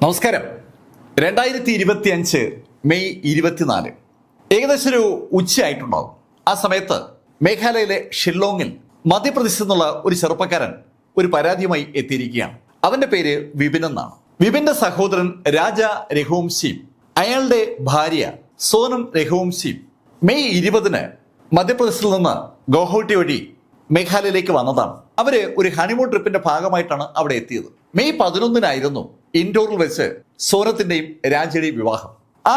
നമസ്കാരം. 2025 മെയ് 24 ഏകദേശം ഒരു ഉച്ചയായിട്ടുണ്ടാവും. ആ സമയത്ത് മേഘാലയയിലെ ഷില്ലോങ്ങിൽ മധ്യപ്രദേശിൽ നിന്നുള്ള ഒരു ചെറുപ്പക്കാരൻ ഒരു പരാതിയുമായി എത്തിയിരിക്കുകയാണ്. അവന്റെ പേര് വിപിൻ എന്നാണ്. വിപിന്റെ സഹോദരൻ രാജ രഘുവംശിയും അയാളുടെ ഭാര്യ സോനം രഘുവംശിയും മെയ് 20 മധ്യപ്രദേശിൽ നിന്ന് ഗോഹട്ടി വഴി മേഘാലയയിലേക്ക് വന്നതാണ്. അവര് ഒരു ഹണിമൂൺ ട്രിപ്പിന്റെ ഭാഗമായിട്ടാണ് അവിടെ എത്തിയത്. മെയ് 11 ഇൻഡോറിൽ വെച്ച് സോനത്തിന്റെയും രാജയുടെയും വിവാഹം. ആ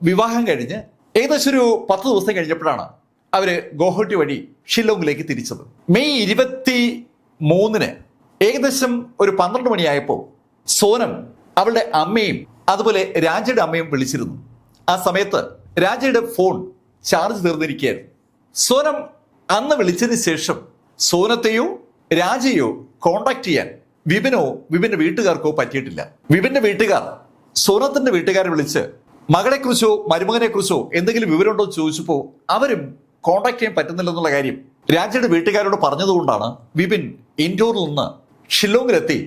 വിവാഹം കഴിഞ്ഞ് ഏകദേശം ഒരു 10 ദിവസം കഴിഞ്ഞപ്പോഴാണ് അവര് ഗോഹട്ടി വഴി ഷില്ലോങ്ങിലേക്ക് തിരിച്ചത്. മെയ് 23 ഏകദേശം ഒരു 12 മണിയായപ്പോൾ സോനം അവളുടെ അമ്മയും അതുപോലെ രാജയുടെ അമ്മയും വിളിച്ചിരുന്നു. ആ സമയത്ത് രാജയുടെ ഫോൺ ചാർജ് തീർന്നിരിക്കുകയായിരുന്നു. സോനം അന്ന് വിളിച്ചതിന് ശേഷം സോനത്തെയോ രാജയോ കോണ്ടാക്ട് ചെയ്യാൻ വിപിനോ വിപിന്റെ വീട്ടുകാർക്കോ പറ്റിയിട്ടില്ല. വിപിന്റെ വീട്ടുകാർ സോനത്തിന്റെ വീട്ടുകാരെ വിളിച്ച് മകളെക്കുറിച്ചോ മരുമകനെ കുറിച്ചോ എന്തെങ്കിലും വിവരമുണ്ടോ എന്ന് ചോദിച്ചപ്പോൾ അവരും കോണ്ടാക്ട് ചെയ്യാൻ പറ്റുന്നില്ലെന്നുള്ള കാര്യം രാജയുടെ വീട്ടുകാരോട് പറഞ്ഞതുകൊണ്ടാണ് വിപിൻ ഇൻഡോറിൽ നിന്ന് ഷില്ലോങ്ങിലെത്തി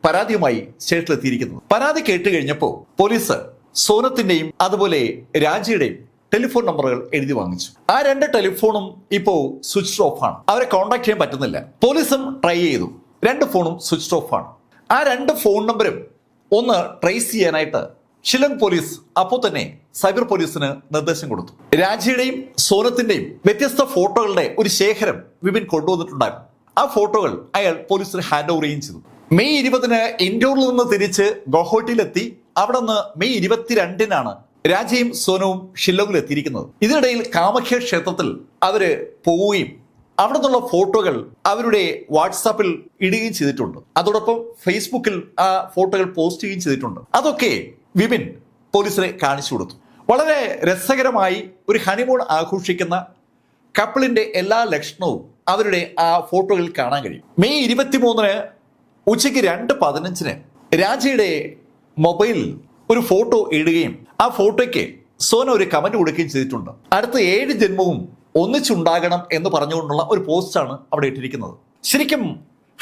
പരാതിയുമായി സ്റ്റേഷനിലെത്തിയിരിക്കുന്നത്. പരാതി കേട്ട് കഴിഞ്ഞപ്പോൾ പോലീസ് സോനത്തിന്റെയും അതുപോലെ രാജയുടെയും ടെലിഫോൺ നമ്പറുകൾ എഴുതി വാങ്ങിച്ചു. ആ 2 ടെലിഫോണും ഇപ്പോ സ്വിച്ച് ഓഫ് ആണ്. അവരെ കോണ്ടാക്ട് ചെയ്യാൻ പറ്റുന്നില്ല. പോലീസും ട്രൈ ചെയ്തു. 2 ഫോണും സ്വിച്ച് ഓഫ് ആണ്. ആ 2 ഫോൺ നമ്പരും ഒന്ന് ട്രേസ് ചെയ്യാനായിട്ട് ഷില്ലോങ് പോലീസ് അപ്പോൾ തന്നെ സൈബർ പോലീസിന് നിർദ്ദേശം കൊടുത്തു. രാജയുടെയും സോനത്തിന്റെയും വ്യത്യസ്ത ഫോട്ടോകളുടെ ഒരു ശേഖരം വിപിൻ കൊണ്ടുവന്നിട്ടുണ്ടായിരുന്നു. ആ ഫോട്ടോകൾ അയാൾ പോലീസിന് ഹാൻഡ് ഓവർ ചെയ്യുകയും ചെയ്തു. മെയ് 20 ഇൻഡോറിൽ നിന്ന് തിരിച്ച് ഗോഹട്ടിയിലെത്തി. അവിടെ നിന്ന് മെയ് 22 രാജയും സോനവും ഷില്ലോങ്ങിൽ എത്തിയിരിക്കുന്നത്. ഇതിനിടയിൽ കാമഖ്യ ക്ഷേത്രത്തിൽ അവര് പോവുകയും അവിടെ നിന്നുള്ള ഫോട്ടോകൾ അവരുടെ വാട്സാപ്പിൽ ഇടുകയും ചെയ്തിട്ടുണ്ട്. അതോടൊപ്പം ഫേസ്ബുക്കിൽ ആ ഫോട്ടോകൾ പോസ്റ്റ് ചെയ്യുകയും ചെയ്തിട്ടുണ്ട്. അതൊക്കെ വിപിൻ പോലീസിനെ കാണിച്ചു കൊടുത്തു. വളരെ രസകരമായി ഒരു ഹണിമൂൺ ആഘോഷിക്കുന്ന കപ്പിളിന്റെ എല്ലാ ലക്ഷണവും അവരുടെ ആ ഫോട്ടോകളിൽ കാണാൻ കഴിയും. മെയ് 23 ഉച്ചയ്ക്ക് 2:15 രാജയുടെ മൊബൈലിൽ ഒരു ഫോട്ടോ ഇടുകയും ആ ഫോട്ടോയ്ക്ക് സോന ഒരു കമന്റ് കൊടുക്കുകയും ചെയ്തിട്ടുണ്ട്. അടുത്ത 7 ജന്മവും ഒന്നിച്ചുണ്ടാകണം എന്ന് പറഞ്ഞുകൊണ്ടുള്ള ഒരു പോസ്റ്റാണ് അവിടെ ഇട്ടിരിക്കുന്നത്. ശരിക്കും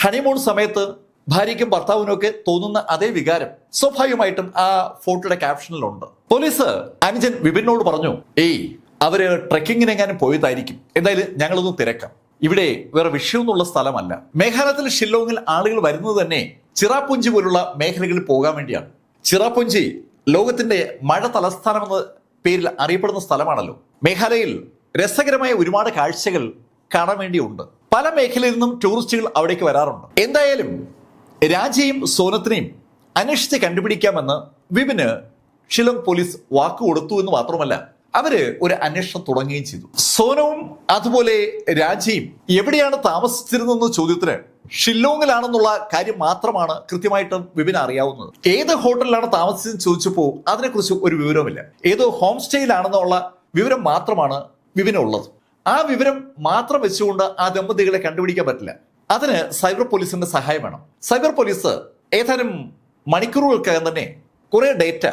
ഹണിമൂൺ സമയത്ത് ഭാര്യയ്ക്കും ഭർത്താവിനും ഒക്കെ തോന്നുന്ന അതേ വികാരം സ്വാഭാവികമായിട്ടും ആ ഫോട്ടോയുടെ ക്യാപ്ഷനിലുണ്ട്. പോലീസ് അനുജൻ വിപിനോട് പറഞ്ഞു, അവര് ട്രെക്കിങ്ങിനെങ്ങാനും പോയതായിരിക്കും, എന്തായാലും ഞങ്ങളൊന്നും തിരക്കാം, ഇവിടെ വേറെ വിഷയമൊന്നുള്ള സ്ഥലമല്ല. മേഘാലയത്തിൽ ഷില്ലോങ്ങിൽ ആളുകൾ വരുന്നത് തന്നെ ചിറാപുഞ്ചി പോലുള്ള മേഖലകളിൽ പോകാൻ വേണ്ടിയാണ്. ചിറാപുഞ്ചി ലോകത്തിന്റെ മഴ തലസ്ഥാനം എന്ന പേരിൽ അറിയപ്പെടുന്ന സ്ഥലമാണല്ലോ. മേഘാലയയിൽ രസകരമായ ഒരുപാട് കാഴ്ചകൾ കാണാൻ വേണ്ടിയുണ്ട്. പല മേഖലയിൽ നിന്നും ടൂറിസ്റ്റുകൾ അവിടേക്ക് വരാറുണ്ട്. എന്തായാലും രാജയും സോനത്തിനെയും അന്വേഷിച്ച് കണ്ടുപിടിക്കാമെന്ന് വിപിന് ഷില്ലോങ് പോലീസ് വാക്ക് കൊടുത്തു എന്ന് മാത്രമല്ല, അവര് ഒരു അന്വേഷണം തുടങ്ങുകയും ചെയ്തു. സോനവും അതുപോലെ രാജയും എവിടെയാണ് താമസിച്ചിരുന്നെന്ന ചോദ്യത്തിന് ഷില്ലോങ്ങിലാണെന്നുള്ള കാര്യം മാത്രമാണ് കൃത്യമായിട്ടും വിപിന് അറിയാവുന്നത്. ഏത് ഹോട്ടലിലാണ് താമസിച്ചതെന്ന് ചോദിച്ചപ്പോൾ അതിനെക്കുറിച്ച് ഒരു വിവരവുമില്ല. ഏതോ ഹോം സ്റ്റേയിലാണെന്നുള്ള വിവരം മാത്രമാണ് വിപിനുള്ളത്. ആ വിവരം മാത്രം വെച്ചുകൊണ്ട് ആ ദമ്പതികളെ കണ്ടുപിടിക്കാൻ പറ്റില്ല. അതിന് സൈബർ പോലീസിന്റെ സഹായം വേണം. സൈബർ പോലീസ് ഏതാനും മണിക്കൂറുകൾക്കകം തന്നെ കുറെ ഡേറ്റ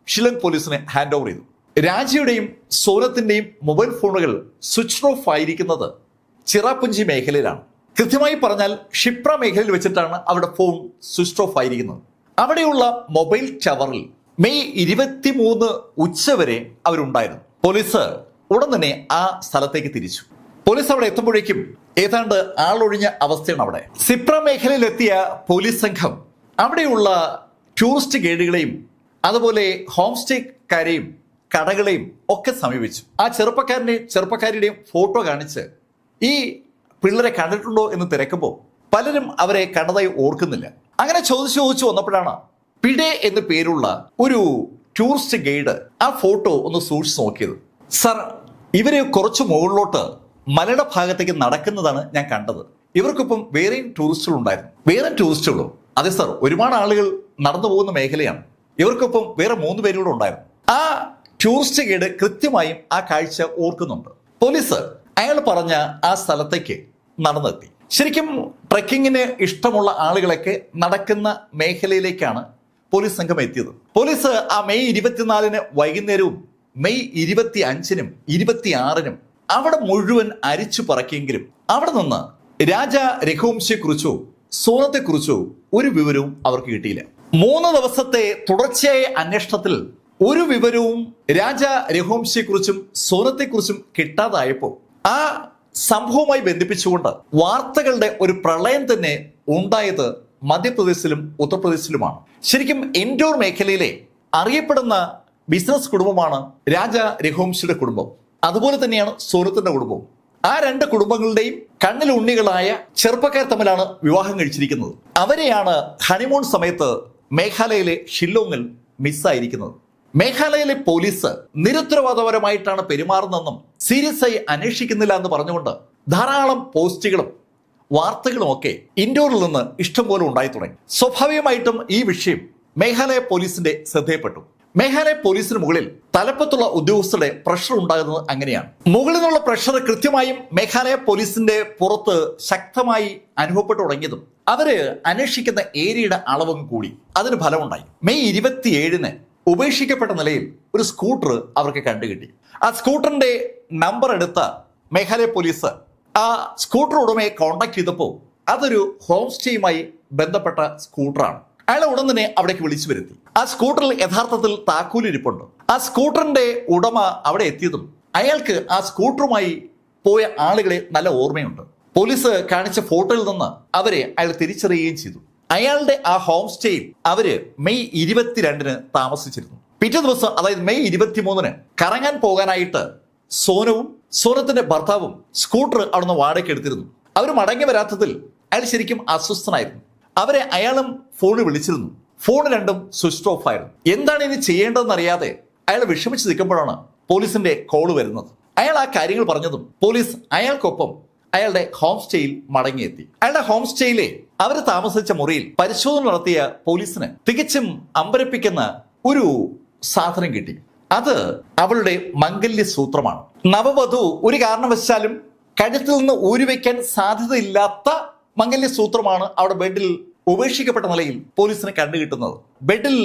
ഷില്ലോങ് പോലീസിന് ഹാൻഡ് ഓവർ ചെയ്തു. രാജയുടെയും സോനത്തിന്റെയും മൊബൈൽ ഫോണുകൾ സ്വിച്ച് ഓഫ് ആയിരിക്കുന്നത് ചിറാപുഞ്ചി മേഖലയിലാണ്. കൃത്യമായി പറഞ്ഞാൽ ഷിപ്ര മേഖലയിൽ വെച്ചിട്ടാണ് അവിടെ ഫോൺ സ്വിച്ച് ഓഫ് ആയിരിക്കുന്നത്. അവിടെയുള്ള മൊബൈൽ ടവറിൽ മെയ് 23 ഉച്ചവരെ അവരുണ്ടായിരുന്നു. പോലീസ് ഉടൻ തന്നെ ആ സ്ഥലത്തേക്ക് തിരിച്ചു. പോലീസ് അവിടെ എത്തുമ്പോഴേക്കും ഏതാണ്ട് ആളൊഴിഞ്ഞ അവസ്ഥയാണ് അവിടെ. സിപ്ര മേഖലയിലെത്തിയ പോലീസ് സംഘം അവിടെയുള്ള ടൂറിസ്റ്റ് ഗൈഡുകളെയും അതുപോലെ ഹോം സ്റ്റേക്കാരെയും കടകളെയും ഒക്കെ സമീപിച്ചു. ആ ചെറുപ്പക്കാരുടെയും ഫോട്ടോ കാണിച്ച് ഈ പിള്ളേരെ കണ്ടിട്ടുണ്ടോ എന്ന് തിരക്കുമ്പോൾ പലരും അവരെ കണ്ടതായി ഓർക്കുന്നില്ല. അങ്ങനെ ചോദിച്ചു വന്നപ്പോഴാണ് പിഡെ എന്ന് പേരുള്ള ഒരു ടൂറിസ്റ്റ് ഗൈഡ് ആ ഫോട്ടോ ഒന്ന് സൂക്ഷിച്ച് നോക്കിയത്. സർ, ഇവര് കുറച്ച് മുകളിലോട്ട് മലയുടെ ഭാഗത്തേക്ക് നടക്കുന്നതാണ് ഞാൻ കണ്ടത്. ഇവർക്കൊപ്പം വേറെയും ടൂറിസ്റ്റുകൾ ഉണ്ടായിരുന്നു. വേറെ ടൂറിസ്റ്റുകളോ? അതെ സർ, ഒരുപാട് ആളുകൾ നടന്നു പോകുന്ന മേഖലയാണ്. ഇവർക്കൊപ്പം വേറെ 3 പേരും കൂടെ ഉണ്ടായിരുന്നു. ആ ടൂറിസ്റ്റ് ഗൈഡ് കൃത്യമായും ആ കാഴ്ച ഓർക്കുന്നുണ്ട്. പോലീസ് അയാൾ പറഞ്ഞ ആ സ്ഥലത്തേക്ക് നടന്നെത്തി. ശരിക്കും ട്രെക്കിങ്ങിന് ഇഷ്ടമുള്ള ആളുകളൊക്കെ നടക്കുന്ന മേഖലയിലേക്കാണ് പോലീസ് സംഘം എത്തിയത്. പോലീസ് ആ മെയ് 24 വൈകുന്നേരവും മെയ് 25 26 അവിടെ മുഴുവൻ അരിച്ചു പറക്കിയെങ്കിലും അവിടെ നിന്ന് രാജ രഘുവംശിയെ കുറിച്ചോ സോനത്തെ കുറിച്ചോ ഒരു വിവരവും അവർക്ക് കിട്ടിയില്ല. 3 ദിവസത്തെ തുടർച്ചയായ അന്വേഷണത്തിൽ ഒരു വിവരവും രാജ രഘുവംശിയെക്കുറിച്ചും സോനത്തെക്കുറിച്ചും കിട്ടാതായപ്പോൾ ആ സംഭവവുമായി ബന്ധിപ്പിച്ചുകൊണ്ട് വാർത്തകളുടെ ഒരു പ്രളയം തന്നെ ഉണ്ടായത് മധ്യപ്രദേശിലും ഉത്തർപ്രദേശിലുമാണ്. ശരിക്കും ഇൻഡോർ മേഖലയിലെ അറിയപ്പെടുന്ന ബിസിനസ് കുടുംബമാണ് രാജ രഘുവംശിയുടെ കുടുംബം. അതുപോലെ തന്നെയാണ് സോനത്തിന്റെ കുടുംബവും. ആ 2 കുടുംബങ്ങളുടെയും കണ്ണിൽ ഉണ്ണികളായ ചെറുപ്പക്കാർ തമ്മിലാണ് വിവാഹം കഴിച്ചിരിക്കുന്നത്. അവരെയാണ് ഹണിമൂൺ സമയത്ത് മേഘാലയയിലെ ഷില്ലോങ്ങിൽ മിസ്സായിരിക്കുന്നത്. മേഘാലയയിലെ പോലീസ് നിരുത്തരവാദപരമായിട്ടാണ് പെരുമാറുന്നതെന്നും സീരിയസ് ആയി അന്വേഷിക്കുന്നില്ല എന്ന് പറഞ്ഞുകൊണ്ട് ധാരാളം പോസ്റ്റുകളും വാർത്തകളും ഒക്കെ ഇൻഡോറിൽ നിന്ന് ഇഷ്ടംപോലെ ഉണ്ടായി തുടങ്ങി. സ്വാഭാവികമായിട്ടും ഈ വിഷയം മേഘാലയ പോലീസിന്റെ ശ്രദ്ധയിൽപ്പെട്ടു. മേഘാലയ പോലീസിന് മുകളിൽ തലപ്പത്തുള്ള ഉദ്യോഗസ്ഥരുടെ പ്രഷർ ഉണ്ടാകുന്നത് അങ്ങനെയാണ്. മുകളിൽ നിന്നുള്ള പ്രഷർ കൃത്യമായും മേഘാലയ പോലീസിന്റെ പുറത്ത് ശക്തമായി അനുഭവപ്പെട്ടു തുടങ്ങിയതും അവര് അന്വേഷിക്കുന്ന ഏരിയയുടെ അളവും കൂടി. അതിന് ഫലമുണ്ടായി. മെയ് 27-ന് ഉപേക്ഷിക്കപ്പെട്ട നിലയിൽ ഒരു സ്കൂട്ടർ അവർക്ക് കണ്ടുകിട്ടി. ആ സ്കൂട്ടറിന്റെ നമ്പർ എടുത്ത മേഘാലയ പോലീസ് ആ സ്കൂട്ടർ ഉടമയെ കോൺടാക്ട് ചെയ്തപ്പോൾ അതൊരു ഹോം സ്റ്റേയുമായി ബന്ധപ്പെട്ട സ്കൂട്ടറാണ്. അയാളെ ഉടൻ തന്നെ അവിടേക്ക് വിളിച്ചു വരുത്തി. ആ സ്കൂട്ടറിൽ യഥാർത്ഥത്തിൽ താക്കോലിരിപ്പുണ്ട്. ആ സ്കൂട്ടറിന്റെ ഉടമ അവിടെ എത്തിയതും അയാൾക്ക് ആ സ്കൂട്ടറുമായി പോയ ആളുകളെ നല്ല ഓർമ്മയുണ്ട്. പോലീസ് കാണിച്ച ഫോട്ടോയിൽ നിന്ന് അവരെ അയാൾ തിരിച്ചറിയുകയും ചെയ്തു. അയാളുടെ ആ ഹോം സ്റ്റേയിൽ അവര് മെയ് 22-ന് താമസിച്ചിരുന്നു. പിറ്റേ ദിവസം, അതായത് മെയ് 23-ന് കറങ്ങാൻ പോകാനായിട്ട് സോനവും സോനത്തിന്റെ ഭർത്താവും സ്കൂട്ടർ അവിടുന്ന് വാടകയ്ക്ക് എടുത്തിരുന്നു. അവർ മടങ്ങി വരാത്തതിൽ അയാൾ ശരിക്കും അസ്വസ്ഥനായിരുന്നു. അവരെ അയാളും ഫോണിൽ വിളിച്ചിരുന്നു. ഫോൺ രണ്ടും സ്വിച്ച് ഓഫ് ആയിരുന്നു. എന്താണ് ഇനി ചെയ്യേണ്ടതെന്ന് അറിയാതെ അയാൾ വിഷമിച്ച് നിൽക്കുമ്പോഴാണ് പോലീസിന്റെ കോള് വരുന്നത്. അയാൾ ആ കാര്യങ്ങൾ പറഞ്ഞതും പോലീസ് അയാൾക്കൊപ്പം അയാളുടെ ഹോം സ്റ്റേയിൽ മടങ്ങിയെത്തി. അയാളുടെ ഹോം സ്റ്റേയിലെ അവർ താമസിച്ച മുറിയിൽ പരിശോധന നടത്തിയ പോലീസിന് തികച്ചും അമ്പരപ്പിക്കുന്ന ഒരു സാധനം കിട്ടി. അത് അവളുടെ മംഗല്യ സൂത്രമാണ്. നവവധു ഒരു കാരണവശാലും കഴുത്തിൽ നിന്ന് ഊരിവെക്കാൻ സാധ്യതയില്ലാത്ത മംഗല്യ സൂത്രമാണ് അവിടെ ബെഡിൽ ഉപേക്ഷിക്കപ്പെട്ട നിലയിൽ പോലീസിന് കണ്ടുകിട്ടുന്നത്. ബെഡിൽ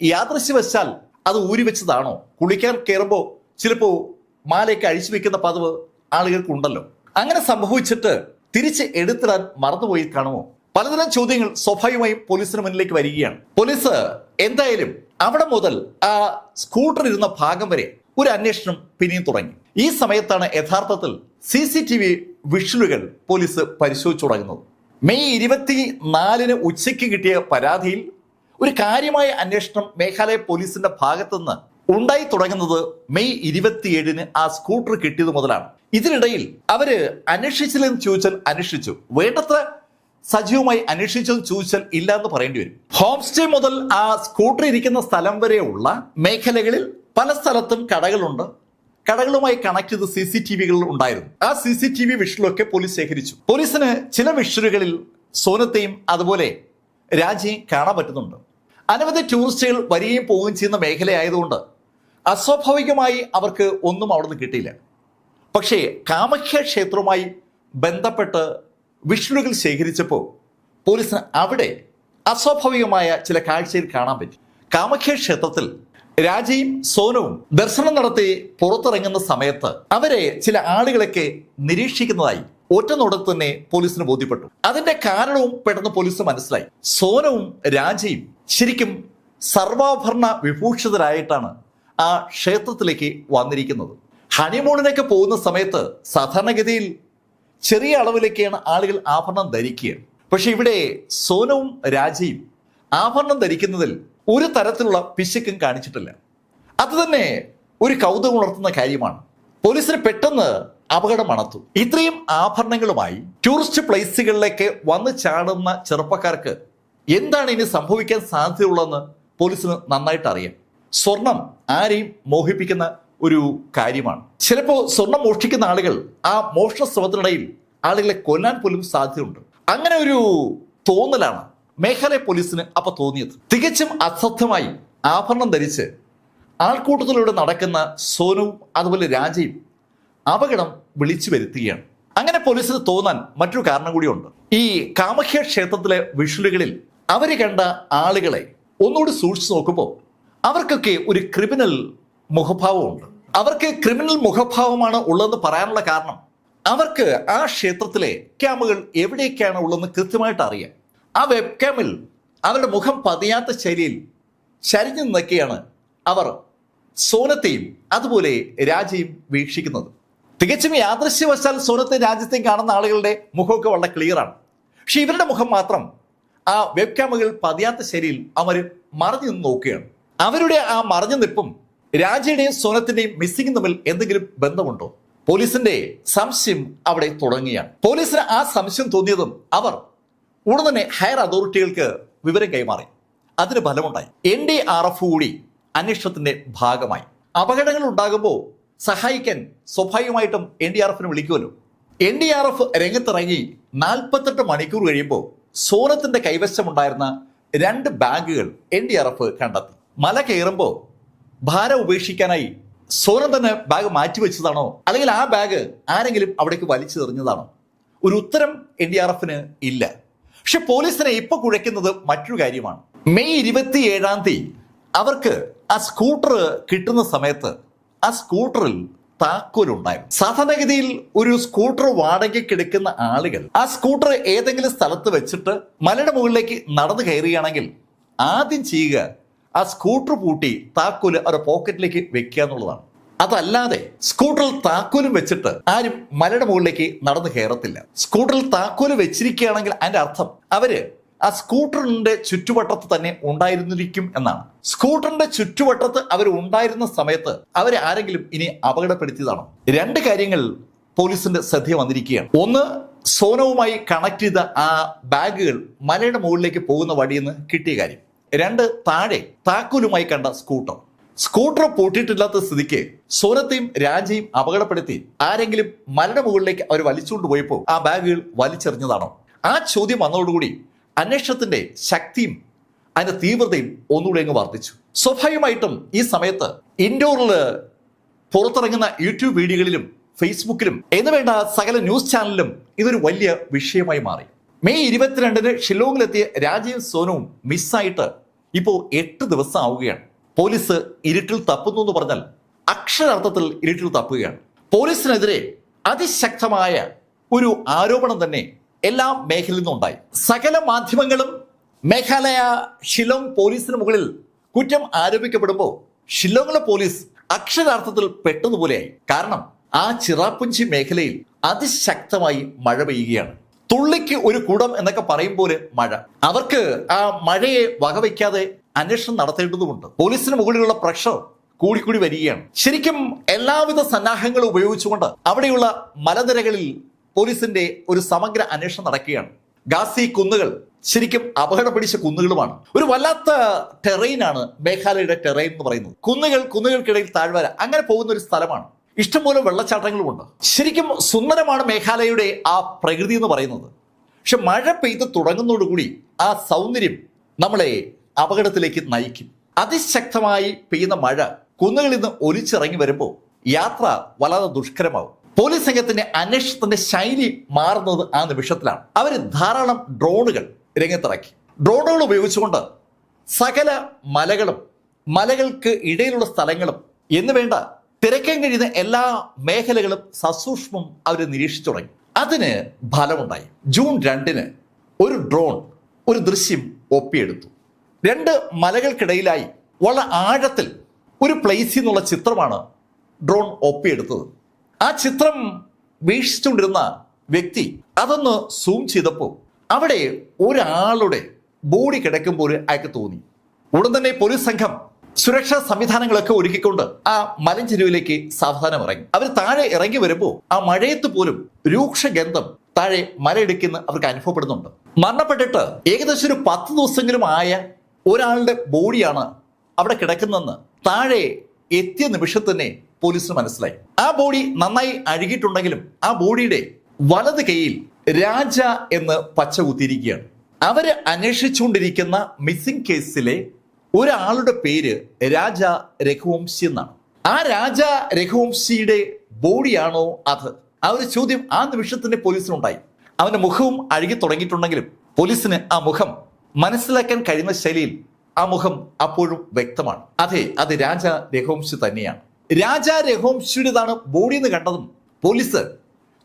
യാദൃശ്യവശാൽ അത് ഊരിവെച്ചതാണോ? കുളിക്കാൻ കയറുമ്പോൾ ചിലപ്പോൾ മാലയൊക്കെ അഴിച്ചു വെക്കുന്ന പതിവ് ആളുകൾക്കുണ്ടല്ലോ. അങ്ങനെ സംഭവിച്ചിട്ട് തിരിച്ച് എടുത്തിടാൻ മറന്നുപോയി കാണുമോ? പലതരം ചോദ്യങ്ങൾ സ്വാഭാവികമായും പോലീസിന് മുന്നിലേക്ക് വരികയാണ്. പോലീസ് എന്തായാലും അവിടെ മുതൽ ആ സ്കൂട്ടർ ഇരുന്ന ഭാഗം വരെ ഒരു അന്വേഷണം പിന്നെയും തുടങ്ങി. ഈ സമയത്താണ് യഥാർത്ഥത്തിൽ CCTV വിഷ്വലുകൾ പോലീസ് പരിശോധിച്ചു തുടങ്ങുന്നത്. മെയ് 24-ന് ഉച്ചയ്ക്ക് കിട്ടിയ പരാതിയിൽ ഒരു കാര്യമായ അന്വേഷണം മേഘാലയ പോലീസിന്റെ ഭാഗത്തുനിന്ന് ഉണ്ടായി തുടങ്ങുന്നത് മെയ് 27-ന് ആ സ്കൂട്ടർ കിട്ടിയത് മുതലാണ്. ഇതിനിടയിൽ അവര് അന്വേഷിച്ചില്ലെന്ന് ചോദിച്ചാൽ അന്വേഷിച്ചു, വേണ്ടത്ര സജീവമായി അന്വേഷിച്ചെന്ന് ചോദിച്ചാൽ ഇല്ല എന്ന് പറയേണ്ടി വരും. ഹോം സ്റ്റേ മുതൽ ആ സ്കൂട്ടർ ഇരിക്കുന്ന സ്ഥലം വരെയുള്ള മേഖലകളിൽ പല സ്ഥലത്തും കടകളുണ്ട്. കടകളുമായി കണക്ട് ചെയ്ത് CCTVകൾ ഉണ്ടായിരുന്നു. ആ CCTV വിഷ്വലൊക്കെ പോലീസ് ശേഖരിച്ചു. പോലീസിന് ചില വിഷ്വലുകളിൽ സോനത്തെയും അതുപോലെ രാജയെയും കാണാൻ പറ്റുന്നുണ്ട്. അനവധി ടൂറിസ്റ്റുകൾ വരികയും പോവുകയും ചെയ്യുന്ന മേഖലയായതുകൊണ്ട് അസ്വാഭാവികമായി അവർക്ക് ഒന്നും അവിടെ നിന്ന് കിട്ടിയില്ല. പക്ഷേ കാമാഖ്യ ക്ഷേത്രവുമായി ബന്ധപ്പെട്ട് വിഷ്വലുകൾ ശേഖരിച്ചപ്പോൾ പോലീസിന് അവിടെ അസ്വാഭാവികമായ ചില കാഴ്ചയിൽ കാണാൻ പറ്റി. കാമാഖ്യ ക്ഷേത്രത്തിൽ രാജയും സോനവും ദർശനം നടത്തി പുറത്തിറങ്ങുന്ന സമയത്ത് അവരെ ചില ആളുകളൊക്കെ നിരീക്ഷിക്കുന്നതായി ഒറ്റ നോട്ടത്തിൽ തന്നെ പോലീസിന് ബോധ്യപ്പെട്ടു. അതിന്റെ കാരണവും പെട്ടെന്ന് പോലീസ് മനസ്സിലായി. സോനവും രാജയും ശരിക്കും സർവാഭരണ വിഭൂഷിതരായിട്ടാണ് ആ ക്ഷേത്രത്തിലേക്ക് വന്നിരിക്കുന്നത്. ഹണിമൂണിനൊക്കെ പോകുന്ന സമയത്ത് സാധാരണഗതിയിൽ ചെറിയ അളവിലേക്കാണ് ആളുകൾ ആഭരണം ധരിക്കുക. പക്ഷെ ഇവിടെ സോനവും രാജയും ആഭരണം ധരിക്കുന്നതിൽ ഒരു തരത്തിലുള്ള പിശുക്കും കാണിച്ചിട്ടില്ല. അത് തന്നെ ഒരു കൗതുകം ഉണർത്തുന്ന കാര്യമാണ്. പോലീസിന് പെട്ടെന്ന് അപകടം മണത്തു. ഇത്രയും ആഭരണങ്ങളുമായി ടൂറിസ്റ്റ് പ്ലേസുകളിലേക്ക് വന്ന് ചാടുന്ന ചെറുപ്പക്കാർക്ക് എന്താണ് ഇനി സംഭവിക്കാൻ സാധ്യതയുള്ളതെന്ന് പോലീസിന് നന്നായിട്ട് അറിയാം. സ്വർണം ആരെയും മോഹിപ്പിക്കുന്ന ഒരു കാര്യമാണ്. ചിലപ്പോൾ സ്വർണം മോഷ്ടിക്കുന്ന ആളുകൾ ആ മോഷണ ശ്രമത്തിനിടയിൽ ആളുകളെ കൊല്ലാൻ പോലും സാധ്യതയുണ്ട്. അങ്ങനെ ഒരു തോന്നലാണ് മേഘാലയ പോലീസിന് അപ്പൊ തോന്നിയത്. തികച്ചും അശ്രദ്ധമായി ആഭരണം ധരിച്ച് ആൾക്കൂട്ടത്തിലൂടെ നടക്കുന്ന സോനുവും അതുപോലെ രാജയും അപകടം വിളിച്ചു വരുത്തുകയാണ്. അങ്ങനെ പോലീസിന് തോന്നാൻ മറ്റൊരു കാരണം കൂടിയുണ്ട്. ഈ കാമാഖ്യ ക്ഷേത്രത്തിലെ വിഷ്വലുകളിൽ അവര് കണ്ട ആളുകളെ ഒന്നുകൂടി സൂക്ഷിച്ചു നോക്കുമ്പോൾ അവർക്കൊക്കെ ഒരു ക്രിമിനൽ മുഖഭാവമുണ്ട്. അവർക്ക് ക്രിമിനൽ മുഖഭാവമാണ് ഉള്ളതെന്ന് പറയാനുള്ള കാരണം അവർക്ക് ആ ക്ഷേത്രത്തിലെ ക്യാമുകൾ എവിടെയൊക്കെയാണ് ഉള്ളതെന്ന് കൃത്യമായിട്ട് അറിയാം. ആ വെബ് ക്യാമിൽ അവരുടെ മുഖം പതിയാത്ത ശൈലിയിൽ ചരിഞ്ഞു നിന്നൊക്കെയാണ് അവർ സോനത്തെയും അതുപോലെ രാജയും വീക്ഷിക്കുന്നത്. തികച്ചും യാദൃശ്യവശാൽ സോനത്തെയും രാജ്യത്തെയും കാണുന്ന ആളുകളുടെ മുഖമൊക്കെ വളരെ ക്ലിയറാണ്. പക്ഷെ ഇവരുടെ മുഖം മാത്രം ആ വെബ് ക്യാമുകൾ പതിയാത്ത ശൈലിയിൽ അവർ മറഞ്ഞു നിന്ന് നോക്കുകയാണ്. അവരുടെ ആ മറഞ്ഞു നിൽപ്പും രാജയുടെയും സോനത്തിന്റെയും മിസ്സിംഗ് തമ്മിൽ എന്തെങ്കിലും ബന്ധമുണ്ടോ? പോലീസിന്റെ സംശയം അവിടെ തുടങ്ങുകയാണ്. പോലീസിന് ആ സംശയം തോന്നിയതും അവർ ഉടൻ തന്നെ ഹയർ അതോറിറ്റികൾക്ക് വിവരം കൈമാറി. അതിന് ഫലമുണ്ടായി. NDRF കൂടി അന്വേഷണത്തിന്റെ ഭാഗമായി. അപകടങ്ങൾ ഉണ്ടാകുമ്പോൾ സഹായിക്കാൻ സ്വാഭാവികമായിട്ടും NDRFനെ വിളിക്കുമല്ലോ. NDRF രംഗത്തിറങ്ങി 48 മണിക്കൂർ കഴിയുമ്പോൾ സോനത്തിന്റെ കൈവശമുണ്ടായിരുന്ന 2 ബാഗുകൾ NDRF കണ്ടെത്തി. മല കയറുമ്പോൾ ഭാരം ഉപേക്ഷിക്കാനായി സോനം തന്നെ ബാഗ് മാറ്റിവെച്ചതാണോ, അല്ലെങ്കിൽ ആ ബാഗ് ആരെങ്കിലും അവിടേക്ക് വലിച്ചെറിഞ്ഞതാണോ? ഒരു ഉത്തരം NDRFന് ഇല്ല. പക്ഷെ പോലീസിനെ ഇപ്പൊ കുഴയ്ക്കുന്നത് മറ്റൊരു കാര്യമാണ്. മെയ് 27 അവർക്ക് ആ സ്കൂട്ടർ കിട്ടുന്ന സമയത്ത് ആ സ്കൂട്ടറിൽ താക്കോലുണ്ടായിരുന്നു. സാധാരണഗതിയിൽ ഒരു സ്കൂട്ടർ വാടകയ്ക്ക് എടുക്കുന്ന ആളുകൾ ആ സ്കൂട്ടർ ഏതെങ്കിലും സ്ഥലത്ത് വെച്ചിട്ട് മലയുടെ മുകളിലേക്ക് നടന്നു കയറുകയാണെങ്കിൽ ആദ്യം ചെയ്യുക ആ സ്കൂട്ടർ പൂട്ടി താക്കോല് അവരുടെ പോക്കറ്റിലേക്ക് വെക്കുക എന്നുള്ളതാണ്. അതല്ലാതെ സ്കൂട്ടറിൽ താക്കോലും വെച്ചിട്ട് ആരും മലയുടെ മുകളിലേക്ക് നടന്നു കയറത്തില്ല. സ്കൂട്ടറിൽ താക്കോല് വെച്ചിരിക്കുകയാണെങ്കിൽ അതിന്റെ അർത്ഥം അവര് ആ സ്കൂട്ടറിന്റെ ചുറ്റുവട്ടത്ത് തന്നെ ഉണ്ടായിരുന്നിരിക്കും എന്നാണ്. സ്കൂട്ടറിന്റെ ചുറ്റുവട്ടത്ത് അവർ ഉണ്ടായിരുന്ന സമയത്ത് അവരെ ആരെങ്കിലും ഇനി അപകടപ്പെടുത്തിയതാണോ? 2 കാര്യങ്ങൾ പോലീസിന്റെ ശ്രദ്ധ വന്നിരിക്കുകയാണ്. ഒന്ന്, സോനവുമായി കണക്ട് ചെയ്ത ആ ബാഗുകൾ മലയുടെ മുകളിലേക്ക് പോകുന്ന വഴിയിൽ നിന്ന് കിട്ടിയ കാര്യം. 2, താഴെ താക്കോലുമായി കണ്ട സ്കൂട്ടർ പൂട്ടിയിട്ടില്ലാത്ത സ്ഥിതിക്ക് സോനത്തെയും രാജയും അപകടപ്പെടുത്തി ആരെങ്കിലും മലയുടെ മുകളിലേക്ക് അവർ വലിച്ചുകൊണ്ട് പോയപ്പോൾ ആ ബാഗുകൾ വലിച്ചെറിഞ്ഞതാണോ? ആ ചോദ്യം വന്നതോടുകൂടി അന്വേഷണത്തിന്റെ ശക്തിയും അതിന്റെ തീവ്രതയും ഒന്നുകൂടെ അങ്ങ് വർദ്ധിച്ചു. സ്വാഭാവികമായിട്ടും ഈ സമയത്ത് ഇൻഡോറിൽ പുറത്തിറങ്ങുന്ന യൂട്യൂബ് വീഡിയോകളിലും ഫേസ്ബുക്കിലും എന്ന് വേണ്ട സകല ന്യൂസ് ചാനലിലും ഇതൊരു വലിയ വിഷയമായി മാറി. മെയ് 22 ഷില്ലോങ്ങിലെത്തിയ രാജയും സോനവും മിസ്സായിട്ട് ഇപ്പോൾ 8 ദിവസം ആവുകയാണ്. പോലീസ് ഇരുട്ടിൽ തപ്പുന്നു എന്ന് പറഞ്ഞാൽ അക്ഷരാർത്ഥത്തിൽ ഇരുട്ടിൽ തപ്പുകയാണ്. പോലീസിനെതിരെ അതിശക്തമായ ഒരു ആരോപണം തന്നെ എല്ലാ മേഖലയിൽ നിന്നും ഉണ്ടായി. സകല മാധ്യമങ്ങളും മേഘാലയ ഷില്ലോങ് പോലീസിന് മുകളിൽ കുറ്റം ആരോപിക്കപ്പെടുമ്പോൾ ഷില്ലോങ്ങിലെ പോലീസ് അക്ഷരാർത്ഥത്തിൽ പെട്ടതുപോലെയായി. കാരണം ആ ചിറാപ്പുഞ്ചി മേഖലയിൽ അതിശക്തമായി മഴ പെയ്യുകയാണ്. തുള്ളിക്ക് ഒരു കുടം എന്നൊക്കെ പറയും പോലെ മഴ. അവർക്ക് ആ മഴയെ വകവയ്ക്കാതെ അന്വേഷണം നടത്തേണ്ടതുണ്ട്. പോലീസിന് മുകളിലുള്ള പ്രഷർ കൂടിക്കൂടി വരികയാണ്. ശരിക്കും എല്ലാവിധ സന്നാഹങ്ങളും ഉപയോഗിച്ചുകൊണ്ട് അവിടെയുള്ള മലനിരകളിൽ പോലീസിന്റെ ഒരു സമഗ്ര അന്വേഷണം നടക്കുകയാണ്. ഗാസി കുന്നുകൾ ശരിക്കും അപകടം പിടിച്ച കുന്നുകളുമാണ്. ഒരു വല്ലാത്ത ടെറൈനാണ് മേഘാലയയുടെ ടെറൈൻ എന്ന് പറയുന്നത്. കുന്നുകൾക്കിടയിൽ താഴ്വര അങ്ങനെ പോകുന്ന ഒരു സ്ഥലമാണ്. ഇഷ്ടംപോലെ വെള്ളച്ചാട്ടങ്ങളുമുണ്ട്. ശരിക്കും സുന്ദരമാണ് മേഘാലയയുടെ ആ പ്രകൃതി എന്ന് പറയുന്നത്. പക്ഷെ മഴ പെയ്ത് തുടങ്ങുന്നതോടുകൂടി ആ സൗന്ദര്യം നമ്മളെ അപകടത്തിലേക്ക് നയിക്കും. അതിശക്തമായി പെയ്യുന്ന മഴ കുന്നുകളിൽ നിന്ന് ഒലിച്ചിറങ്ങി വരുമ്പോൾ യാത്ര വളരെ ദുഷ്കരമാവും. പോലീസ് സംഘത്തിന്റെ അന്വേഷണത്തിന്റെ ശൈലി മാറുന്നത് ആ നിമിഷത്തിലാണ്. അവർ ധാരാളം ഡ്രോണുകൾ രംഗത്തിറക്കി. ഡ്രോണുകൾ ഉപയോഗിച്ചുകൊണ്ട് സകല മലകളും മലകൾക്ക് ഇടയിലുള്ള സ്ഥലങ്ങളും എന്ന് വേണ്ട തിരക്കാൻ കഴിയുന്ന എല്ലാ മേഖലകളും സസൂക്ഷ്മം അവർ നിരീക്ഷിച്ചു തുടങ്ങി. അതിന് ഫലമുണ്ടായി. ജൂൺ 2 ഒരു ഡ്രോൺ ഒരു ദൃശ്യം ഒപ്പിയെടുത്തു. 2 മലകൾക്കിടയിലായി വളരെ ആഴത്തിൽ ഒരു പ്ലേസിൽ നിന്നുള്ള ചിത്രമാണ് ഡ്രോൺ ഒപ്പിയെടുത്തത്. ആ ചിത്രം വീക്ഷിച്ചുകൊണ്ടിരുന്ന വ്യക്തി അതൊന്ന് സൂം ചെയ്തപ്പോൾ അവിടെ ഒരാളുടെ ബോഡി കിടക്കുമ്പോൾ അയാൾക്ക് തോന്നി. ഉടൻ തന്നെ പോലീസ് സംഘം സുരക്ഷാ സംവിധാനങ്ങളൊക്കെ ഒരുക്കിക്കൊണ്ട് ആ മലഞ്ചെരുവിലേക്ക് സാവധാനം ഇറങ്ങി. അവർ താഴെ ഇറങ്ങി വരുമ്പോൾ ആ മഴയത്ത് പോലും രൂക്ഷഗന്ധം താഴെ മലയിടിക്കുന്ന അവർക്ക് അനുഭവപ്പെടുന്നുണ്ട്. മരണപ്പെട്ടിട്ട് ഏകദേശം ഒരു 10 ദിവസമെങ്കിലും ആയ ഒരാളുടെ ബോഡിയാണ് അവിടെ കിടക്കുന്നതെന്ന് താഴെ എത്തിയ നിമിഷത്തിൽ തന്നെ പോലീസിന് മനസ്സിലായി. ആ ബോഡി നന്നായി അഴുകിയിട്ടുണ്ടെങ്കിലും ആ ബോഡിയുടെ വലത് കൈയിൽ രാജ എന്ന് പച്ച കുത്തിയിരിക്കുകയാണ്. അവര് അന്വേഷിച്ചുകൊണ്ടിരിക്കുന്ന മിസ്സിംഗ് കേസിലെ ഒരാളുടെ പേര് രാജ രഘുവംശി എന്നാണ്. ആ രാജ രഘുവംശിയുടെ ബോഡിയാണോ അത്? ആ ഒരു ചോദ്യം ആ നിമിഷത്തിന്റെ പോലീസിനുണ്ടായി. അവന്റെ മുഖവും അഴുകി തുടങ്ങിയിട്ടുണ്ടെങ്കിലും പോലീസിന് ആ മുഖം മനസ്സിലാക്കാൻ കഴിയുന്ന ശൈലിയിൽ ആ മുഖം അപ്പോഴും വ്യക്തമാണ്. അതെ, അത് രാജ രഘുവംശി തന്നെയാണ്. രാജ രഘുവംശിയുടേതാണ് ബോഡി എന്ന് കണ്ടതും പോലീസ്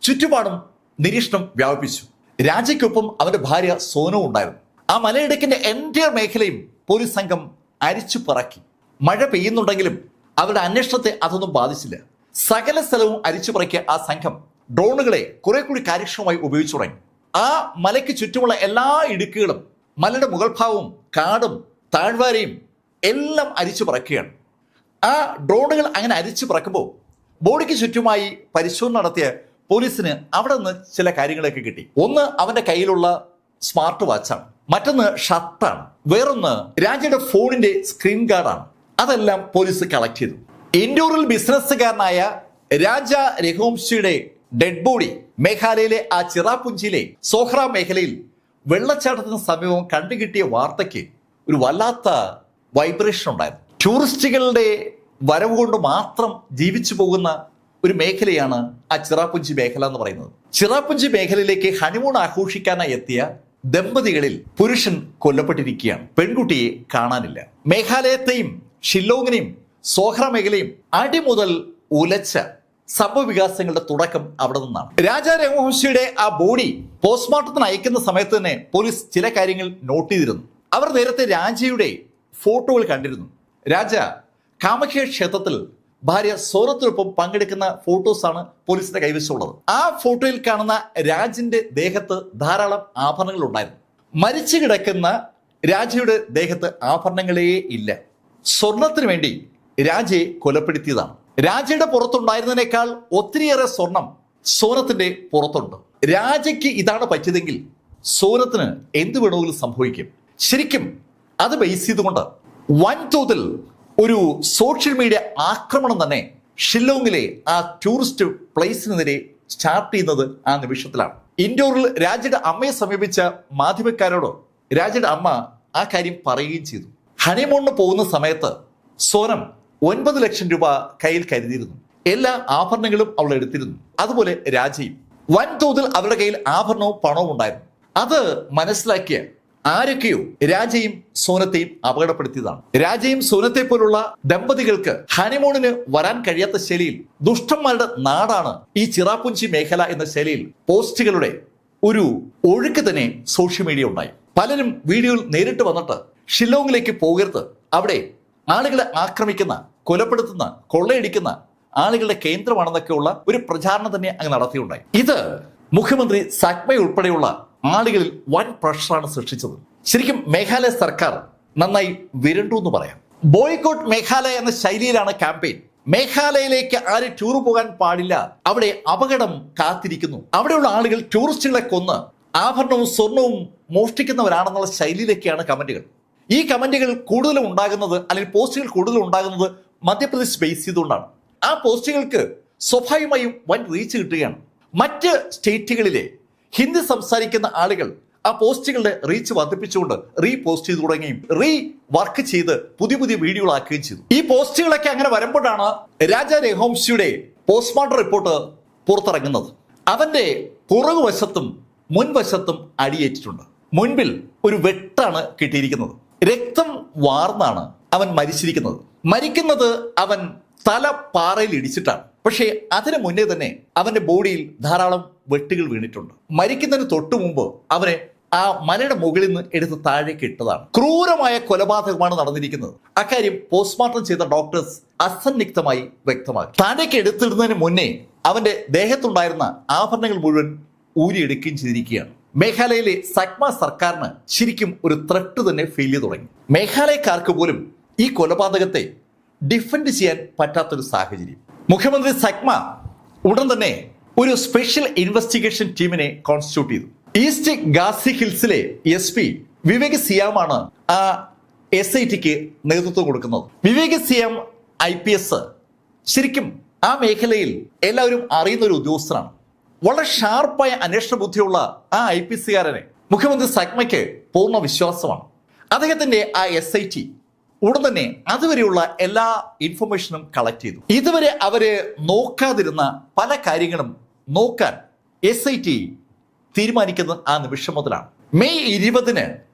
ചുറ്റുപാടും നിരീക്ഷണം വ്യാപിപ്പിച്ചു. രാജയ്ക്കൊപ്പം അവന്റെ ഭാര്യ സോനു ഉണ്ടായിരുന്നു. ആ മലയിടുക്കിന്റെ എൻറ്റയർ മേഖലയും പോലീസ് സംഘം അരിച്ചു പറക്കി. മഴ പെയ്യുന്നുണ്ടെങ്കിലും അവരുടെ അന്വേഷണത്തെ അതൊന്നും ബാധിച്ചില്ല. സകല സ്ഥലവും അരിച്ചു പറക്കിയ ആ സംഘം ഡ്രോണുകളെ കുറെ കൂടി കാര്യക്ഷമമായി ഉപയോഗിച്ചു തുടങ്ങി. ആ മലയ്ക്ക് ചുറ്റുമുള്ള എല്ലാ ഇടുക്കുകളും മലയുടെ മുകൾ ഭാഗവും കാടും താഴ്വാരയും എല്ലാം അരിച്ചു പറക്കുകയാണ്. ആ ഡ്രോണുകൾ അങ്ങനെ അരിച്ചു പറക്കുമ്പോൾ ബോഡിക്ക് ചുറ്റുമായി പരിശോധന നടത്തിയ പോലീസിന് അവിടെ നിന്ന് ചില കാര്യങ്ങളൊക്കെ കിട്ടി. ഒന്ന് അവന്റെ കയ്യിലുള്ള സ്മാർട്ട് വാച്ചാണ്, മറ്റൊന്ന് ഷർട്ടാണ്, വേറൊന്ന് രാജയുടെ ഫോണിന്റെ സ്ക്രീൻ ഗാർഡാണ്. അതെല്ലാം പോലീസ് കളക്ട് ചെയ്തു. ഇൻഡോറിൽ ബിസിനസ്സുകാരനായ രാജ രഘുവംശിയുടെ ഡെഡ് ബോഡി മേഘാലയയിലെ ആ ചിറാപുഞ്ചിയിലെ സോഹ്ര മേഖലയിൽ വെള്ളച്ചാട്ടത്തിന് സമീപം കണ്ടുകിട്ടിയ വാർത്തയ്ക്ക് ഒരു വല്ലാത്ത വൈബ്രേഷൻ ഉണ്ടായിരുന്നു. ടൂറിസ്റ്റുകളുടെ വരവ് കൊണ്ട് മാത്രം ജീവിച്ചു പോകുന്ന ഒരു മേഖലയാണ് ആ ചിറാപുഞ്ചി മേഖല എന്ന് പറയുന്നത്. ചിറാപുഞ്ചി മേഖലയിലേക്ക് ഹണിമൂൺ ആഘോഷിക്കാനായി എത്തിയ ദമ്പതികളിൽ പുരുഷൻ കൊല്ലപ്പെട്ടിരിക്കുകയാണ്. പെൺകുട്ടിയെ കാണാനില്ല. മേഘാലയത്തെയും ഷില്ലോങ്ങിനെയും സോഹ്ര മേഖലയും അടിമുതൽ ഉലച്ച സംഭവ വികാസങ്ങളുടെ തുടക്കം അവിടെ നിന്നാണ്. രാജ രഘുവംശിയുടെ ആ ബോഡി പോസ്റ്റ്മോർട്ടത്തിന് അയക്കുന്ന സമയത്ത് തന്നെ പോലീസ് ചില കാര്യങ്ങൾ നോട്ട് ചെയ്തിരുന്നു. അവർ നേരത്തെ രാജയുടെ ഫോട്ടോകൾ കണ്ടിരുന്നു. രാജ കാമഖ്യ ക്ഷേത്രത്തിൽ ഭാര്യ സോനത്തിനൊപ്പം പങ്കെടുക്കുന്ന ഫോട്ടോസാണ് പോലീസിന്റെ കൈവശമുള്ളത്. ആ ഫോട്ടോയിൽ കാണുന്ന രാജിന്റെ ദേഹത്ത് ധാരാളം ആഭരണങ്ങൾ ഉണ്ടായിരുന്നു. മരിച്ചു കിടക്കുന്ന രാജയുടെ ദേഹത്ത് ആഭരണങ്ങളേ ഇല്ല. സ്വർണത്തിന് വേണ്ടി രാജയെ കൊലപ്പെടുത്തിയതാണ്. രാജയുടെ പുറത്തുണ്ടായിരുന്നതിനേക്കാൾ ഒത്തിരിയേറെ സ്വർണം സോനത്തിന്റെ പുറത്തുണ്ട്. രാജയ്ക്ക് ഇതാണ് പറ്റിയതെങ്കിൽ സോനത്തിന് എന്ത് വേണമെങ്കിലും സംഭവിക്കും. ശരിക്കും അത് ബേസ് ചെയ്തുകൊണ്ട് വൻതോതിൽ ഒരു സോഷ്യൽ മീഡിയ ആക്രമണം തന്നെ ഷില്ലോങ്ങിലെ ആ ടൂറിസ്റ്റ് പ്ലേസിനെതിരെ സ്റ്റാർട്ട് ചെയ്യുന്നത് ആ നിമിഷത്തിലാണ്. ഇൻഡോറിൽ രാജയുടെ അമ്മയെ സമീപിച്ച മാധ്യമക്കാരോട് രാജയുടെ അമ്മ ആ കാര്യം പറയുകയും ചെയ്തു. ഹണിമൂണിന് പോകുന്ന സമയത്ത് സോനം 9 ലക്ഷം രൂപ കയ്യിൽ കരുതിയിരുന്നു. എല്ലാ ആഭരണങ്ങളും അവൾ എടുത്തിരുന്നു. അതുപോലെ രാജയും വൻതോതിൽ അവരുടെ കയ്യിൽ ആഭരണവും പണവും ഉണ്ടായിരുന്നു. അത് മനസ്സിലാക്കിയ ആരൊക്കെയോ രാജയും സോനത്തെയും അപകടപ്പെടുത്തിയതാണ്. രാജയും സോനത്തെ പോലുള്ള ദമ്പതികൾക്ക് ഹണിമൂണിന് വരാൻ കഴിയാത്ത ശൈലിയിൽ ദുഷ്ടന്മാരുടെ നാടാണ് ഈ ചിറാപുഞ്ചി മേഖല എന്ന ശൈലിയിൽ പോസ്റ്റുകളുടെ ഒരു ഒഴുക്ക് തന്നെ സോഷ്യൽ മീഡിയ ഉണ്ടായി. പലരും വീഡിയോയിൽ നേരിട്ട് വന്നിട്ട് ഷില്ലോങ്ങിലേക്ക് പോകരുത്, അവിടെ ആളുകളെ ആക്രമിക്കുന്ന, കൊലപ്പെടുത്തുന്ന, കൊള്ളയടിക്കുന്ന ആളുകളുടെ കേന്ദ്രമാണെന്നൊക്കെയുള്ള ഒരു പ്രചാരണം തന്നെ അങ്ങ് നടത്തിയുണ്ടായി. ഇത് മുഖ്യമന്ത്രി സക്മ ഉൾപ്പെടെയുള്ള ആളുകളിൽ വൻ പ്രഷറാണ് സൃഷ്ടിച്ചത്. ശരിക്കും മേഘാലയ സർക്കാർ നന്നായി വിരണ്ടു എന്ന് പറയാം. ബോയ്കോട്ട് മേഘാലയ എന്ന ശൈലിയിലാണ് ക്യാമ്പയിൻ. മേഘാലയയിലേക്ക് ആരും ടൂർ പോകാൻ പാടില്ല, അവിടെ അപകടം കാത്തിരിക്കുന്നു, അവിടെയുള്ള ആളുകൾ ടൂറിസ്റ്റുകളെ കൊന്ന് ആഭരണവും സ്വർണവും മോഷ്ടിക്കുന്നവരാണെന്നുള്ള ശൈലിയിലേക്കാണ് കമന്റുകൾ. ഈ കമന്റുകൾ കൂടുതലും ഉണ്ടാകുന്നത്, അല്ലെങ്കിൽ പോസ്റ്റുകൾ കൂടുതലും ഉണ്ടാകുന്നത് മധ്യപ്രദേശ് ബേസ് ചെയ്തുകൊണ്ടാണ്. ആ പോസ്റ്റുകൾക്ക് സ്വാഭാവികമായും വൻ റീച്ച് കിട്ടുകയാണ്. മറ്റ് സ്റ്റേറ്റുകളിലെ ഹിന്ദി സംസാരിക്കുന്ന ആളുകൾ ആ പോസ്റ്റുകളുടെ റീച്ച് വർദ്ധിപ്പിച്ചുകൊണ്ട് റീപോസ്റ്റ് ചെയ്തു തുടങ്ങുകയും വർക്ക് ചെയ്ത് പുതിയ പുതിയ വീഡിയോകളാക്കുകയും ചെയ്തു. ഈ പോസ്റ്റുകളൊക്കെ അങ്ങനെ വരുമ്പോഴാണ് രാജ രഘുവംശിയുടെ പോസ്റ്റ്മോർട്ടം റിപ്പോർട്ട് പുറത്തിറങ്ങുന്നത്. അവന്റെ പുറകുവശത്തും മുൻവശത്തും അടിയേറ്റിട്ടുണ്ട്. മുൻപിൽ ഒരു വെട്ടാണ് കിട്ടിയിരിക്കുന്നത്. രക്തം വാർന്നാണ് അവൻ മരിച്ചിരിക്കുന്നത്. മരിക്കുന്നത് അവൻ തല പാറയിൽ ഇടിച്ചിട്ടാണ്. പക്ഷേ അതിനു മുന്നേ തന്നെ അവന്റെ ബോഡിയിൽ ധാരാളം വെട്ടുകൾ വീണിട്ടുണ്ട്. മരിക്കുന്നതിന് തൊട്ടു മുമ്പ് അവനെ ആ മലയുടെ മുകളിൽ നിന്ന് എടുത്ത് താഴേക്ക് ഇട്ടതാണ്. ക്രൂരമായ കൊലപാതകമാണ് നടന്നിരിക്കുന്നത്. അക്കാര്യം പോസ്റ്റ്മോർട്ടം ചെയ്ത ഡോക്ടേഴ്സ് അസന്നിഗ്ധമായി വ്യക്തമാക്കി. താഴേക്ക് എടുത്തിടുന്നതിന് മുന്നേ അവന്റെ ദേഹത്തുണ്ടായിരുന്ന ആഭരണങ്ങൾ മുഴുവൻ ഊരിയെടുക്കുകയും ചെയ്തിരിക്കുകയാണ്. മേഘാലയയിലെ സക്മ സർക്കാരിന് ശരിക്കും ഒരു ത്രെട്ട് തന്നെ ഫീൽ ചെയ്തു തുടങ്ങി. മേഘാലയക്കാർക്ക് പോലും ഈ കൊലപാതകത്തെ ഡിഫെൻഡ് ചെയ്യാൻ പറ്റാത്തൊരു സാഹചര്യം. മുഖ്യമന്ത്രി സക്മ ഉടൻ തന്നെ ഒരു സ്പെഷ്യൽ ഇൻവെസ്റ്റിഗേഷൻ ടീമിനെ കോൺസ്റ്റിറ്റ്യൂട്ട് ചെയ്തു. ഈസ്റ്റ് ഗാസി ഹിൽസിലെ SP വിവേക് സിയാമാണ് ആ SITക്ക് നേതൃത്വം കൊടുക്കുന്നത്. വിവേക് സിയാം IPS ശരിക്കും ആ മേഖലയിൽ എല്ലാവരും അറിയുന്ന ഒരു ഉദ്യോഗസ്ഥനാണ്. വളരെ ഷാർപ്പായ അന്വേഷണ ബുദ്ധിയുള്ള ആ IPSകാരനെ മുഖ്യമന്ത്രി സക്മയ്ക്ക് പൂർണ്ണ വിശ്വാസമാണ്. അദ്ദേഹത്തിന്റെ ആ SIT ഉടൻ തന്നെ അതുവരെയുള്ള എല്ലാ ഇൻഫർമേഷനും കളക്ട് ചെയ്തു. ഇതുവരെ അവര് നോക്കാതിരുന്ന പല കാര്യങ്ങളും നോക്കാൻ SIT തീരുമാനിക്കുന്ന ആ നിമിഷം മുതലാണ്. മെയ് 20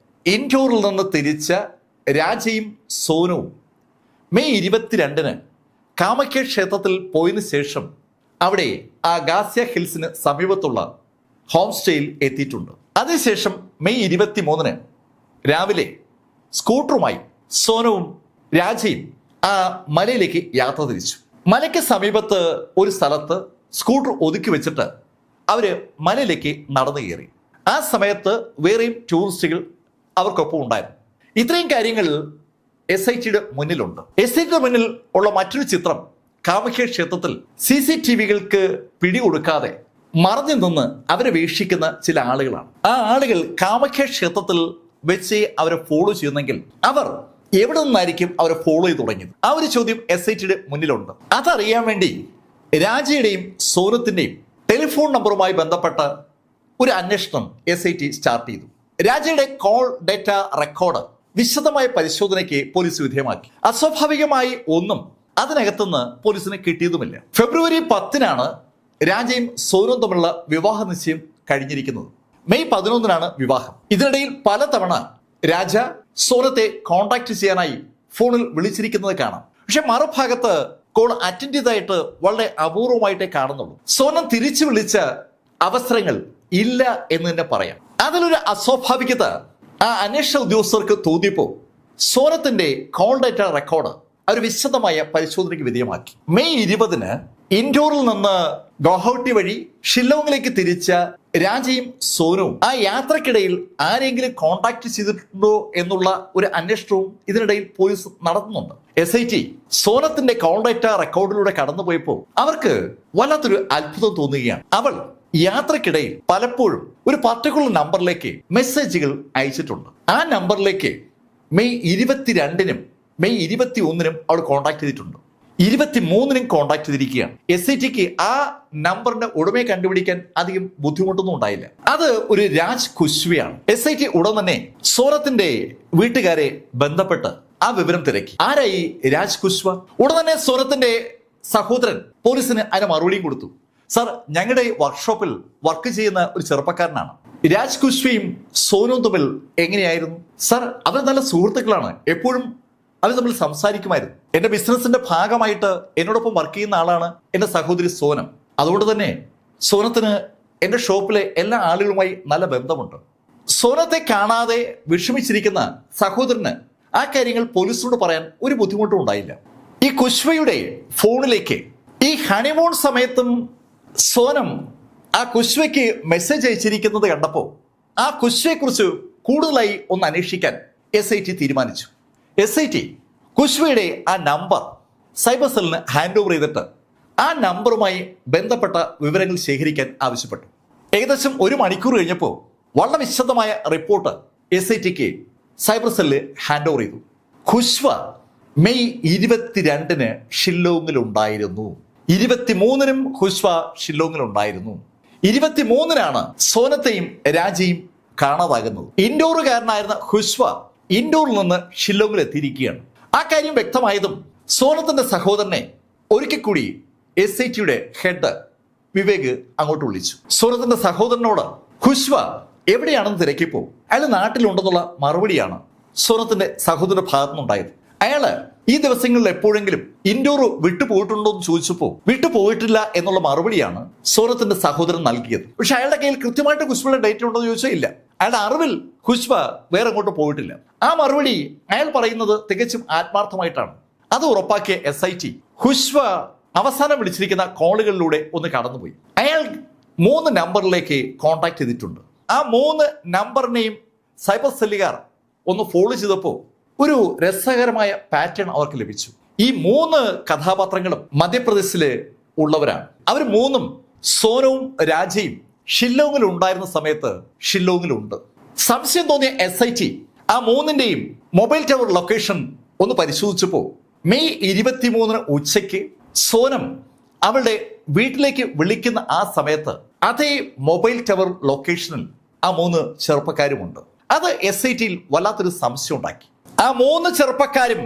ഇൻഡോറിൽ നിന്ന് തിരിച്ച രാജയും സോനുവും മെയ് 22 കാമഖ്യ ക്ഷേത്രത്തിൽ പോയതിനു ശേഷം അവിടെ ആ ഗാസ്യ ഹിൽസിന് സമീപത്തുള്ള ഹോം സ്റ്റേയിൽ എത്തിയിട്ടുണ്ട്. അതിനുശേഷം മെയ് 23 രാവിലെ സ്കൂട്ടറുമായി സോനവും രാജയും ആ മലയിലേക്ക് യാത്ര തിരിച്ചു. മലയ്ക്ക് സമീപത്ത് ഒരു സ്ഥലത്ത് സ്കൂട്ടർ ഒതുക്കി വെച്ചിട്ട് അവര് മലയിലേക്ക് നടന്നു കയറി. ആ സമയത്ത് വേറെയും ടൂറിസ്റ്റുകൾ അവർക്കൊപ്പം ഉണ്ടായിരുന്നു. ഇത്രയും കാര്യങ്ങൾ SITയുടെ മുന്നിലുണ്ട്. SITയുടെ മുന്നിൽ ഉള്ള മറ്റൊരു ചിത്രം കാമാഖ്യ ക്ഷേത്രത്തിൽ CCTVകൾക്ക് പിടികൊടുക്കാതെ മറഞ്ഞു നിന്ന് അവരെ വീക്ഷിക്കുന്ന ചില ആളുകളാണ്. ആ ആളുകൾ കാമാഖ്യ ക്ഷേത്രത്തിൽ വെച്ച് അവരെ ഫോളോ ചെയ്യുന്നെങ്കിൽ അവർ എവിടെ നിന്നായിരിക്കും അവരെ ഫോളോ ചെയ്ത് തുടങ്ങിയത്? ആ ഒരു ചോദ്യം SITയുടെ മുന്നിലുണ്ട്. അതറിയാൻ വേണ്ടി രാജയുടെയും സോനത്തിന്റെയും ടെലിഫോൺ നമ്പറുമായി ബന്ധപ്പെട്ട ഒരു അന്വേഷണം SIT സ്റ്റാർട്ട് ചെയ്തു. രാജയുടെ കോൾ ഡേറ്റ റെക്കോർഡ് വിശദമായ പരിശോധനയ്ക്ക് പോലീസ് വിധേയമാക്കി. അസ്വാഭാവികമായി ഒന്നും അതിനകത്തുനിന്ന് പോലീസിന് കിട്ടിയതുമില്ല. ഫെബ്രുവരി 10-നാണ് രാജയും സോനവും തമ്മിലുള്ള വിവാഹ നിശ്ചയം കഴിഞ്ഞിരിക്കുന്നത്. മെയ് 11-നാണ് വിവാഹം. ഇതിനിടയിൽ പലതവണ രാജ സോനത്തെ കോൺടാക്ട് ചെയ്യാനായി ഫോണിൽ വിളിച്ചിരിക്കുന്നത് കാണാം. പക്ഷെ മറുഭാഗത്ത് കോൾ അറ്റൻഡ് ചെയ്തതായിട്ട് വളരെ അപൂർവമായിട്ടേ കാണുന്നുള്ളൂ. സോനം തിരിച്ചു വിളിച്ച അവസരങ്ങൾ ഇല്ല എന്ന് തന്നെ പറയാം. അതിലൊരു അസ്വാഭാവികത ആ അന്വേഷണ ഉദ്യോഗസ്ഥർക്ക് തോന്നിയപ്പോ സോനത്തിന്റെ കോൾ ഡേറ്റ റെക്കോർഡ് അവർ വിശദമായ പരിശോധനയ്ക്ക് വിധേയമാക്കി. മെയ് 20-ന് ഇൻഡോറിൽ നിന്ന് ഗുവാഹട്ടി വഴി ഷില്ലോങ്ങിലേക്ക് തിരിച്ച രാജയും സോനവും ആ യാത്രക്കിടയിൽ ആരെങ്കിലും കോൺടാക്ട് ചെയ്തിട്ടുണ്ടോ എന്നുള്ള ഒരു അന്വേഷണവും ഇതിനിടയിൽ പോലീസ് നടത്തുന്നുണ്ട്. SIT സോനത്തിന്റെ കോൾ ഡേറ്റ റെക്കോർഡിലൂടെ കടന്നുപോയപ്പോൾ അവർക്ക് വല്ലാത്തൊരു അത്ഭുതം തോന്നുകയാണ്. അവൾ യാത്രക്കിടയിൽ പലപ്പോഴും ഒരു പർട്ടിക്കുലർ നമ്പറിലേക്ക് മെസ്സേജുകൾ അയച്ചിട്ടുണ്ട്. ആ നമ്പറിലേക്ക് മെയ് 22-നും മെയ് 21-നും അവൾ കോൺടാക്ട് ചെയ്തിട്ടുണ്ട്. 23-നും കോൺടാക്ട് ചെയ്തിരിക്കുകയാണ്. SITക്ക് ആ നമ്പറിന്റെ ഉടമയെ കണ്ടുപിടിക്കാൻ അധികം ബുദ്ധിമുട്ടൊന്നും ഉണ്ടായില്ല. അത് ഒരു രാജ് ഖുശ്വയാണ്. SIT ഉടൻ തന്നെ സോനത്തിന്റെ വീട്ടുകാരെ ബന്ധപ്പെട്ട് ആ വിവരം തിരക്കി. ആരായി രാജ് ഖുശ്വ? ഉടൻ തന്നെ സോനത്തിന്റെ സഹോദരൻ പോലീസിന് അതിന് മറുപടിയും കൊടുത്തു. സർ, ഞങ്ങളുടെ വർക്ക്ഷോപ്പിൽ വർക്ക് ചെയ്യുന്ന ഒരു ചെറുപ്പക്കാരനാണ്. രാജ് ഖുശ്വയും സോനവും തമ്മിൽ എങ്ങനെയായിരുന്നു? സർ, അവർ നല്ല സുഹൃത്തുക്കളാണ്. എപ്പോഴും അവർ തമ്മിൽ സംസാരിക്കുമായിരുന്നു. എന്റെ ബിസിനസിന്റെ ഭാഗമായിട്ട് എന്നോടൊപ്പം വർക്ക് ചെയ്യുന്ന ആളാണ് എന്റെ സഹോദരി സോനം. അതുകൊണ്ട് തന്നെ സോനത്തിന് എന്റെ ഷോപ്പിലെ എല്ലാ ആളുകളുമായി നല്ല ബന്ധമുണ്ട്. സോനത്തെ കാണാതെ വിഷമിച്ചിരിക്കുന്ന സഹോദരന് ആ കാര്യങ്ങൾ പോലീസിനോട് പറയാൻ ഒരു ബുദ്ധിമുട്ടും ഉണ്ടായില്ല. ഈ ഖുശ്വയുടെ ഫോണിലേക്ക് ഈ ഹണിമൂൺ സമയത്തും സോനം ആ ഖുശ്വയ്ക്ക് മെസ്സേജ് അയച്ചിരിക്കുന്നത് കണ്ടപ്പോൾ ആ ഖുശ്വയെക്കുറിച്ച് കൂടുതലായി ഒന്ന് അന്വേഷിക്കാൻ SIT തീരുമാനിച്ചു. SIT ഖുശ്വയുടെ ആ നമ്പർ സൈബർ സെല്ലിന് ഹാൻഡ് ഓവർ ചെയ്തിട്ട് ആ നമ്പറുമായി ബന്ധപ്പെട്ട വിവരങ്ങൾ ശേഖരിക്കാൻ ആവശ്യപ്പെട്ടു. ഏകദേശം 1 മണിക്കൂർ കഴിഞ്ഞപ്പോൾ വളരെ വിശദമായ റിപ്പോർട്ട് SITക്ക് സൈബർ സെല്ല് ഹാൻഡ് ഓവർ ചെയ്തു. ഖുശ്വ മെയ് 22-ന് ഷില്ലോങ്ങിലുണ്ടായിരുന്നു. 23-നും ഖുശ്വ ഷില്ലോങ്ങിലുണ്ടായിരുന്നു. 23-നാണ് സോനത്തെയും രാജയും കാണാതാകുന്നത്. ഇൻഡോറുകാരനായിരുന്ന ഖുശ്വ ഇൻഡോറിൽ നിന്ന് ഷില്ലോങ്ങിൽ എത്തിയിരിക്കുകയാണ്. ആ കാര്യം വ്യക്തമായതും സോനത്തിന്റെ സഹോദരനെ ഒരിക്കൽ കൂടി SITയുടെ ഹെഡ് വിവേക് അങ്ങോട്ട് വിളിച്ചു. സോനത്തിന്റെ സഹോദരനോട് ഖുശ്വ എവിടെയാണെന്ന് തിരക്കിപ്പോ അയാൾ നാട്ടിലുണ്ടെന്നുള്ള മറുപടിയാണ് സോനത്തിന്റെ സഹോദരന്റെ ഭാഗത്തുനിന്നുണ്ടായത്. അയാള് ഈ ദിവസങ്ങളിൽ എപ്പോഴെങ്കിലും ഇൻഡോർ വിട്ടുപോയിട്ടുണ്ടോ എന്ന് ചോദിച്ചപ്പോൾ വിട്ടുപോയിട്ടില്ല എന്നുള്ള മറുപടിയാണ് സോനത്തിന്റെ സഹോദരൻ നൽകിയത്. പക്ഷെ അയാളുടെ കയ്യിൽ കൃത്യമായിട്ട് ഖുശ്വയുടെ ഡേറ്റ് ഉണ്ടോ എന്ന് ചോദിച്ചാൽ ഇല്ല. അയാളുടെ അറിവിൽ ഖുശ്വ വേറെ അങ്ങോട്ട് പോയിട്ടില്ല. ആ മറുപടി അയാൾ പറയുന്നത് തികച്ചും ആത്മാർത്ഥമായിട്ടാണ്. അത് ഉറപ്പാക്കിയ SIT ഖുശ്വ അവസാനം വിളിച്ചിരിക്കുന്ന കോളുകളിലൂടെ ഒന്ന് കടന്നുപോയി. അയാൾ 3 നമ്പറിലേക്ക് കോൺടാക്ട് ചെയ്തിട്ടുണ്ട്. ആ 3 നമ്പറിനെയും സൈബർ സെല്ലുകാർ ഒന്ന് ഫോളോ ചെയ്തപ്പോൾ ഒരു രസകരമായ പാറ്റേൺ അവർക്ക് ലഭിച്ചു. ഈ 3 കഥാപാത്രങ്ങളും മധ്യപ്രദേശില് ഉള്ളവരാണ്. അവർ 3ഉം സോനവും രാജയും ഷില്ലോങ്ങിൽ ഉണ്ടായിരുന്ന സമയത്ത് ഷില്ലോങ്ങിലുണ്ട്. സംശയം തോന്നിയ SIT ആ 3ന്റെയും മൊബൈൽ ടവർ ലൊക്കേഷൻ ഒന്ന് പരിശോധിച്ചപ്പോൾ മെയ് 23-ന് ഉച്ചയ്ക്ക് സോനം അവളുടെ വീട്ടിലേക്ക് വിളിക്കുന്ന ആ സമയത്ത് അതേ മൊബൈൽ ടവർ ലൊക്കേഷനിൽ ആ 3 ചെറുപ്പക്കാരുമുണ്ട്. അത് SITയിൽ വല്ലാത്തൊരു സംശയം ഉണ്ടാക്കി. ആ 3 ചെറുപ്പക്കാരും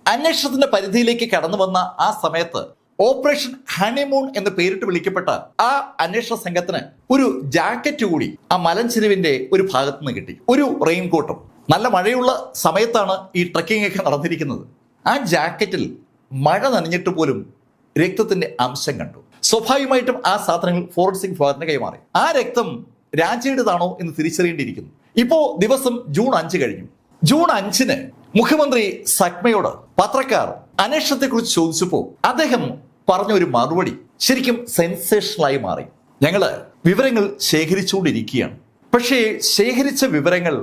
അന്വേഷണത്തിന്റെ പരിധിയിലേക്ക് കടന്നു വന്ന ആ സമയത്ത് ഓപ്പറേഷൻ ഹണിമൂൺ എന്ന് പേരിട്ട് വിളിക്കപ്പെട്ട ആ അന്വേഷണ സംഘത്തിന് ഒരു ജാക്കറ്റ് കൂടി ആ മലഞ്ചെരുവിന്റെ ഒരു ഭാഗത്ത് നിന്ന് കിട്ടി. ഒരു റെയിൻകോട്ടും. നല്ല മഴയുള്ള സമയത്താണ് ഈ ട്രക്കിംഗ് ഒക്കെ നടന്നിരിക്കുന്നത്. ആ ജാക്കറ്റിൽ മഴ നനഞ്ഞിട്ട് പോലും രക്തത്തിന്റെ അംശം കണ്ടു. സ്വാഭാവികമായിട്ടും ആ സാധനങ്ങൾ ഫോറൻസിക് വിഭാഗത്തിന് കൈമാറി. ആ രക്തം രാജയുടേതാണോ എന്ന് തിരിച്ചറിയേണ്ടിയിരിക്കുന്നു. ഇപ്പോ ദിവസം ജൂൺ 5 കഴിഞ്ഞു. ജൂൺ 5-ന് മുഖ്യമന്ത്രി സക്മയോട് പത്രക്കാർ അന്വേഷണത്തെക്കുറിച്ച് ചോദിച്ചപ്പോൾ അദ്ദേഹം പറഞ്ഞ ഒരു മറുപടി ശരിക്കും സെൻസേഷണലായി മാറി. ഞങ്ങള് വിവരങ്ങൾ ശേഖരിച്ചുകൊണ്ടിരിക്കുകയാണ്. പക്ഷേ ശേഖരിച്ച വിവരങ്ങൾ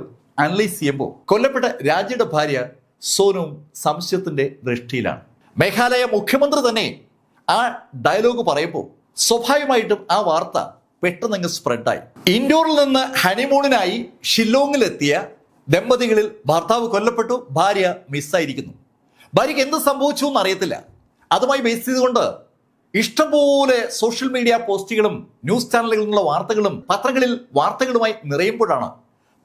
അനലൈസ് ചെയ്യുമ്പോൾ കൊല്ലപ്പെട്ട രാജയുടെ ഭാര്യ സോനും സംശയത്തിന്റെ ദൃഷ്ടിയിലാണ്. മേഘാലയ മുഖ്യമന്ത്രി തന്നെ ആ ഡയലോഗ് പറയുമ്പോൾ സ്വാഭാവികമായിട്ടും ആ വാർത്ത പെട്ടെന്ന് സ്പ്രെഡായി. ഇൻഡോറിൽ നിന്ന് ഹണിമൂണിനായി ഷില്ലോങ്ങിലെത്തിയ ദമ്പതികളിൽ ഭർത്താവ് കൊല്ലപ്പെട്ടു, ഭാര്യ മിസ്സായിരിക്കുന്നു. ഭാര്യയ്ക്ക് എന്ത് സംഭവിച്ചു എന്ന് അറിയത്തില്ല. അതുമായി ബേസ് ചെയ്തുകൊണ്ട് ഇഷ്ടംപോലെ സോഷ്യൽ മീഡിയ പോസ്റ്റുകളും ന്യൂസ് ചാനലുകളിൽ നിന്നുള്ള വാർത്തകളും പത്രങ്ങളിൽ വാർത്തകളുമായി നിറയുമ്പോഴാണ്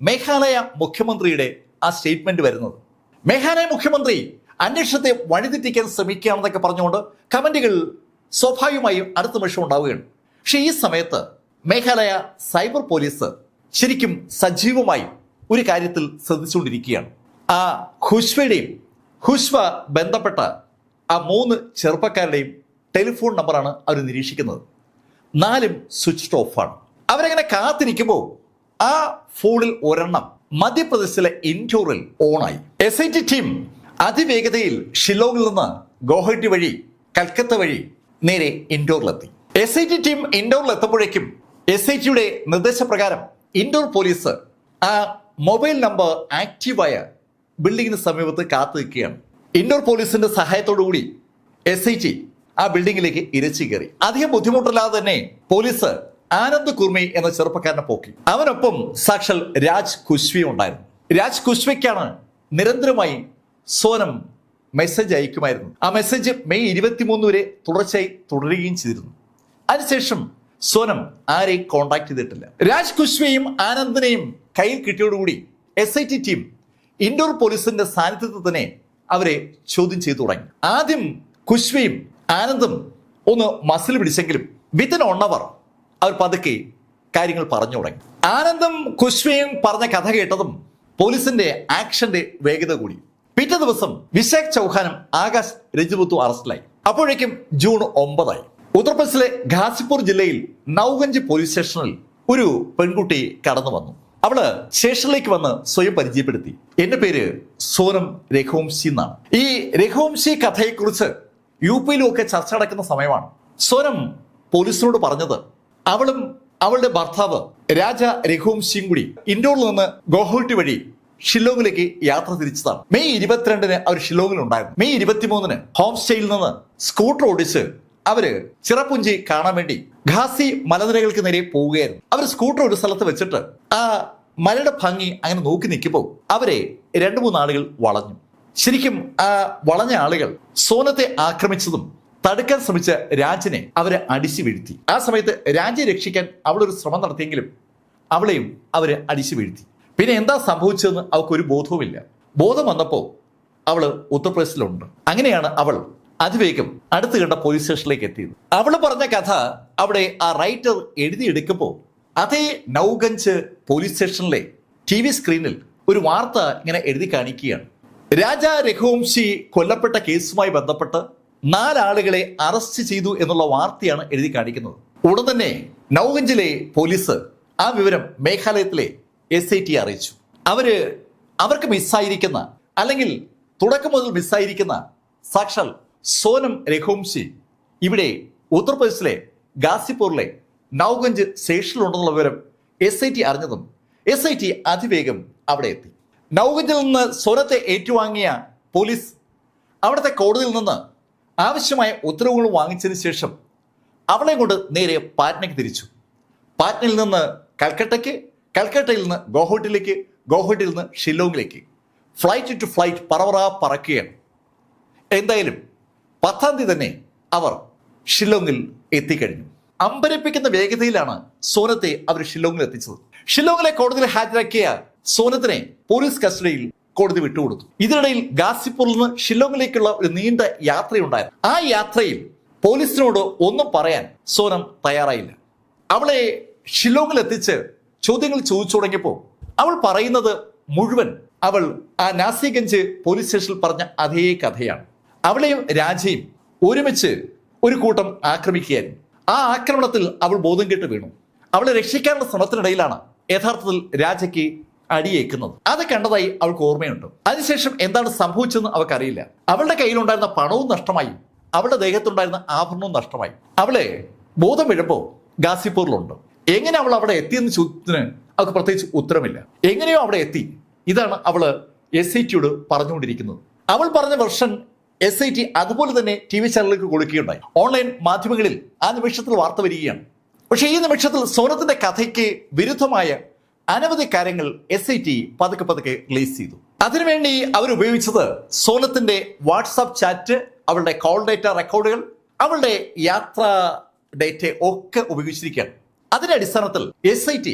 മേഘാലയ മുഖ്യമന്ത്രിയുടെ ആ സ്റ്റേറ്റ്മെന്റ് വരുന്നത്. മേഘാലയ മുഖ്യമന്ത്രി അന്വേഷണത്തെ വഴിതെറ്റിക്കാൻ ശ്രമിക്കുകയാണെന്നൊക്കെ പറഞ്ഞുകൊണ്ട് കമന്റുകൾ സ്വാഭാവികമായും അടുത്ത നിമിഷം ഉണ്ടാവുകയാണ്. പക്ഷെ ഈ സമയത്ത് മേഘാലയ സൈബർ പോലീസ് ശരിക്കും സജീവമായി ഒരു കാര്യത്തിൽ ശ്രദ്ധിച്ചുകൊണ്ടിരിക്കുകയാണ്. ആ ഹുഷ്വ ബന്ധപ്പെട്ട ആ 3 ചെറുപ്പക്കാരുടെയും ടെലിഫോൺ നമ്പറാണ് അവർ നിരീക്ഷിക്കുന്നത്. 4ഉം സ്വിച്ച് ഓഫാണ്. അവരങ്ങനെ കാത്തിരിക്കുമ്പോൾ ആ ഫോണിൽ ഒരെണ്ണം മധ്യപ്രദേശിലെ ഇൻഡോറിൽ ഓണായി. SIT ടീം അതിവേഗതയിൽ ഷില്ലോങ്ങിൽ നിന്ന് ഗോഹട്ടി വഴി കൽക്കത്ത വഴി നേരെ ഇൻഡോറിലെത്തി. SIT ടീം ഇൻഡോറിൽ എത്തുമ്പോഴേക്കും SITയുടെ നിർദ്ദേശപ്രകാരം ഇൻഡോർ പോലീസ് ആ മൊബൈൽ നമ്പർ ആക്റ്റീവായ ബിൽഡിങ്ങിന് സമീപത്ത് കാത്തു നിൽക്കുകയാണ്. ഇൻഡോർ പോലീസിന്റെ സഹായത്തോടുകൂടി SIT ആ ബിൽഡിങ്ങിലേക്ക് ഇരച്ചു കയറി. അധികം ബുദ്ധിമുട്ടില്ലാതെ തന്നെ പോലീസ് ആനന്ദ് കുർമി എന്ന ചെറുപ്പക്കാരനെ പോക്കി. അവനൊപ്പം സാക്ഷാൽ രാജ് കുശ്വി ഉണ്ടായിരുന്നു. രാജ് കുശ്വയ്ക്കാണ് നിരന്തരമായി സോനം മെസ്സേജ് അയക്കുമായിരുന്നു. ആ മെസ്സേജ് മെയ് 23 വരെ തുടർച്ചയായി തുടരുകയും ചെയ്തിരുന്നു. അതിനുശേഷം സോനം ആരെയും കോണ്ടാക്ട് ചെയ്തിട്ടില്ല. രാജ് കുശ്വയും ആനന്ദിനെയും കയ്യിൽ കിട്ടിയോടുകൂടി SIT ടീം ഇൻഡോർ പോലീസിന്റെ സാന്നിധ്യത്തിൽ തന്നെ അവരെ ചോദ്യം ചെയ്തു തുടങ്ങി. ആദ്യം കുശ്വയും ആനന്ദും ഒന്ന് മസിൽ പിടിച്ചെങ്കിലും വിത്തിൻ 1 അവർ അവർ പതുക്കെ കാര്യങ്ങൾ പറഞ്ഞു തുടങ്ങി. ആനന്ദും കുശ്വയും പറഞ്ഞ കഥ കേട്ടതും പോലീസിന്റെ ആക്ഷന്റെ വേഗത കൂടി. പിറ്റേ ദിവസം വിശാഖ് ചൗഹാനും ആകാശ് രജ്പുത്തും അറസ്റ്റിലായി. അപ്പോഴേക്കും ജൂൺ 9 ഉത്തർപ്രദേശിലെ ഘാസിപ്പൂർ ജില്ലയിൽ നൌഗഞ്ച് പോലീസ് സ്റ്റേഷനിൽ ഒരു പെൺകുട്ടി കടന്നു വന്നു. അവള് സ്റ്റേഷനിലേക്ക് വന്ന് സ്വയം പരിചയപ്പെടുത്തി. എന്റെ പേര് സോനം രഘുവംശി എന്നാണ്. ഈ രഘുവംശി കഥയെക്കുറിച്ച് UP-യിലും ഒക്കെ ചർച്ച നടക്കുന്ന സമയമാണ്. സോനം പോലീസിനോട് പറഞ്ഞത് അവളും അവളുടെ ഭർത്താവ് രാജ രഘുവംശിയും കൂടി ഇൻഡോറിൽ നിന്ന് ഗോഹട്ടി വഴി ഷില്ലോങ്ങിലേക്ക് യാത്ര തിരിച്ചതാണ്. മെയ് 22-ന് അവർ ഷില്ലോങ്ങിൽ ഉണ്ടായിരുന്നു. മെയ് 23-ന് ഹോം സ്റ്റേയിൽ നിന്ന് സ്കൂട്ടർ ഓടിച്ച് അവര് ചിറപ്പുഞ്ചി കാണാൻ വേണ്ടി ഘാസി മലനിരകൾക്ക് നേരെ പോവുകയായിരുന്നു. അവർ സ്കൂട്ടർ ഒരു സ്ഥലത്ത് വെച്ചിട്ട് ആ മലയുടെ ഭംഗി അങ്ങനെ നോക്കി നിൽക്കുമ്പോൾ അവരെ 2-3 ആളുകൾ വളഞ്ഞു. ശരിക്കും ആ വളഞ്ഞ ആളുകൾ സോനത്തെ ആക്രമിച്ചതും തടുക്കാൻ ശ്രമിച്ച രാജിനെ അവരെ അടിച്ചു വീഴ്ത്തി. ആ സമയത്ത് രാജിയെ രക്ഷിക്കാൻ അവളൊരു ശ്രമം നടത്തിയെങ്കിലും അവളെയും അവര് അടിച്ചു വീഴ്ത്തി. പിന്നെ എന്താ സംഭവിച്ചതെന്ന് അവൾക്കൊരു ബോധവുമില്ല. ബോധം വന്നപ്പോൾ അവള് ഉത്തർപ്രദേശിലുണ്ട്. അങ്ങനെയാണ് അവൾ അതിവേഗം അടുത്ത് കണ്ട പോലീസ് സ്റ്റേഷനിലേക്ക് എത്തിയത്. അവള് പറഞ്ഞ കഥ അവിടെ ആ റൈറ്റർ എഴുതിയെടുക്കുമ്പോൾ അതേ നൌഗഞ്ച് പോലീസ് സ്റ്റേഷനിലെ TV സ്ക്രീനിൽ ഒരു വാർത്ത ഇങ്ങനെ എഴുതി കാണിക്കുകയാണ്. രാജ രഘുവംശി കൊല്ലപ്പെട്ട കേസുമായി ബന്ധപ്പെട്ട് 4 ആളുകളെ അറസ്റ്റ് ചെയ്തു എന്നുള്ള വാർത്തയാണ് എഴുതി കാണിക്കുന്നത്. ഉടൻ തന്നെ നൌഗഞ്ചിലെ പോലീസ് ആ വിവരം മേഘാലയത്തിലെ SIT അറിയിച്ചു. അവർക്ക് മിസ്സായിരിക്കുന്ന അല്ലെങ്കിൽ തുടക്കം മുതൽ മിസ്സായിരിക്കുന്ന സാക്ഷാൽ സോനം രഘുവംശി ഇവിടെ ഉത്തർപ്രദേശിലെ ഗാസിപ്പൂരിലെ നൌഗഞ്ച് സ്റ്റേഷനിലുണ്ടെന്നുള്ള വിവരം SIT അറിഞ്ഞതും SIT അതിവേഗം അവിടെ എത്തി. നൌഗഞ്ചിൽ നിന്ന് സോനത്തെ ഏറ്റുവാങ്ങിയ പോലീസ് അവിടുത്തെ കോടതിയിൽ നിന്ന് ആവശ്യമായ ഉത്തരവുകൾ വാങ്ങിച്ചതിന് ശേഷം അവളെ കൊണ്ട് നേരെ പാറ്റ്നയ്ക്ക് തിരിച്ചു. പാറ്റ്നയിൽ നിന്ന് കൽക്കട്ടയ്ക്ക്, കൽക്കട്ടയിൽ നിന്ന് ഗോഹട്ടിയിലേക്ക്, ഗോഹട്ടിയിൽ നിന്ന് ഷില്ലോങ്ങിലേക്ക് ഫ്ലൈറ്റ് ടു ഫ്ലൈറ്റ് പറക്കുകയാണ്. എന്തായാലും 10-ാം തീയതി തന്നെ അവർ ഷില്ലോങ്ങിൽ എത്തിക്കഴിഞ്ഞു. അമ്പരപ്പിക്കുന്ന വേഗതയിലാണ് സോനത്തെ അവർ ഷില്ലോങ്ങിൽ എത്തിച്ചത്. ഷില്ലോങ്ങിലെ കോടതിയിൽ ഹാജരാക്കിയ സോനത്തിനെ പോലീസ് കസ്റ്റഡിയിൽ കോടതി വിട്ടുകൊടുത്തു. ഇതിനിടയിൽ ഗാസിപ്പൂരിൽ നിന്ന് ഷില്ലോങ്ങിലേക്കുള്ള ഒരു നീണ്ട യാത്രയുണ്ടായിരുന്നു. ആ യാത്രയിൽ പോലീസിനോട് ഒന്നും പറയാൻ സോനം തയ്യാറായില്ല. അവളെ ഷില്ലോങ്ങിൽ എത്തിച്ച് ചോദ്യങ്ങൾ ചോദിച്ചു തുടങ്ങിയപ്പോൾ അവൾ പറയുന്നത് മുഴുവൻ അവൾ ആ നാസിഗഞ്ച് പോലീസ് സ്റ്റേഷനിൽ പറഞ്ഞ അതേ കഥയാണ്. അവളെയും രാജയും ഒരുമിച്ച് ഒരു കൂട്ടം ആക്രമിക്കുകയായിരുന്നു. ആ ആക്രമണത്തിൽ അവൾ ബോധം കെട്ട് വീണു. അവളെ രക്ഷിക്കാനുള്ള ശ്രമത്തിനിടയിലാണ് യഥാർത്ഥത്തിൽ രാജയ്ക്ക് അടിയേക്കുന്നത്. അത് കണ്ടതായി അവൾക്ക് ഓർമ്മയുണ്ട്. അതിനുശേഷം എന്താണ് സംഭവിച്ചതെന്ന് അവൾക്കറിയില്ല. അവളുടെ കയ്യിലുണ്ടായിരുന്ന പണവും നഷ്ടമായി, അവളുടെ ദേഹത്തുണ്ടായിരുന്ന ആഭരണവും നഷ്ടമായി. അവളെ ബോധം വീഴുമ്പോൾ ഗാസിപ്പൂറിലുണ്ട്. എങ്ങനെ അവൾ അവിടെ എത്തിയെന്ന് ചോദ്യത്തിന് അവൾക്ക് പ്രത്യേകിച്ച് ഉത്തരമില്ല. എങ്ങനെയോ അവിടെ എത്തി. ഇതാണ് അവള് SITയോട് പറഞ്ഞുകൊണ്ടിരിക്കുന്നത്. അവൾ പറഞ്ഞ വെർഷൻ SIT അതുപോലെ തന്നെ TV ചാനലിലേക്ക് കൊടുക്കുകയുണ്ടായി. ഓൺലൈൻ മാധ്യമങ്ങളിൽ ആ നിമിഷത്തിൽ വാർത്ത വരികയാണ്. പക്ഷേ ഈ നിമിഷത്തിൽ സോനത്തിന്റെ കഥയ്ക്ക് വിരുദ്ധമായ അനവധി കാര്യങ്ങൾ SIT പതുക്കെ പതുക്കെ റിലീസ് ചെയ്തു. അതിനുവേണ്ടി അവർ ഉപയോഗിച്ചത് സോനത്തിന്റെ വാട്സാപ്പ് ചാറ്റ്, അവളുടെ കോൾ ഡേറ്റ റെക്കോർഡുകൾ, അവളുടെ യാത്രാ ഡേറ്റ ഒക്കെ ഉപയോഗിച്ചിരിക്കുകയാണ്. അതിന്റെ അടിസ്ഥാനത്തിൽ SIT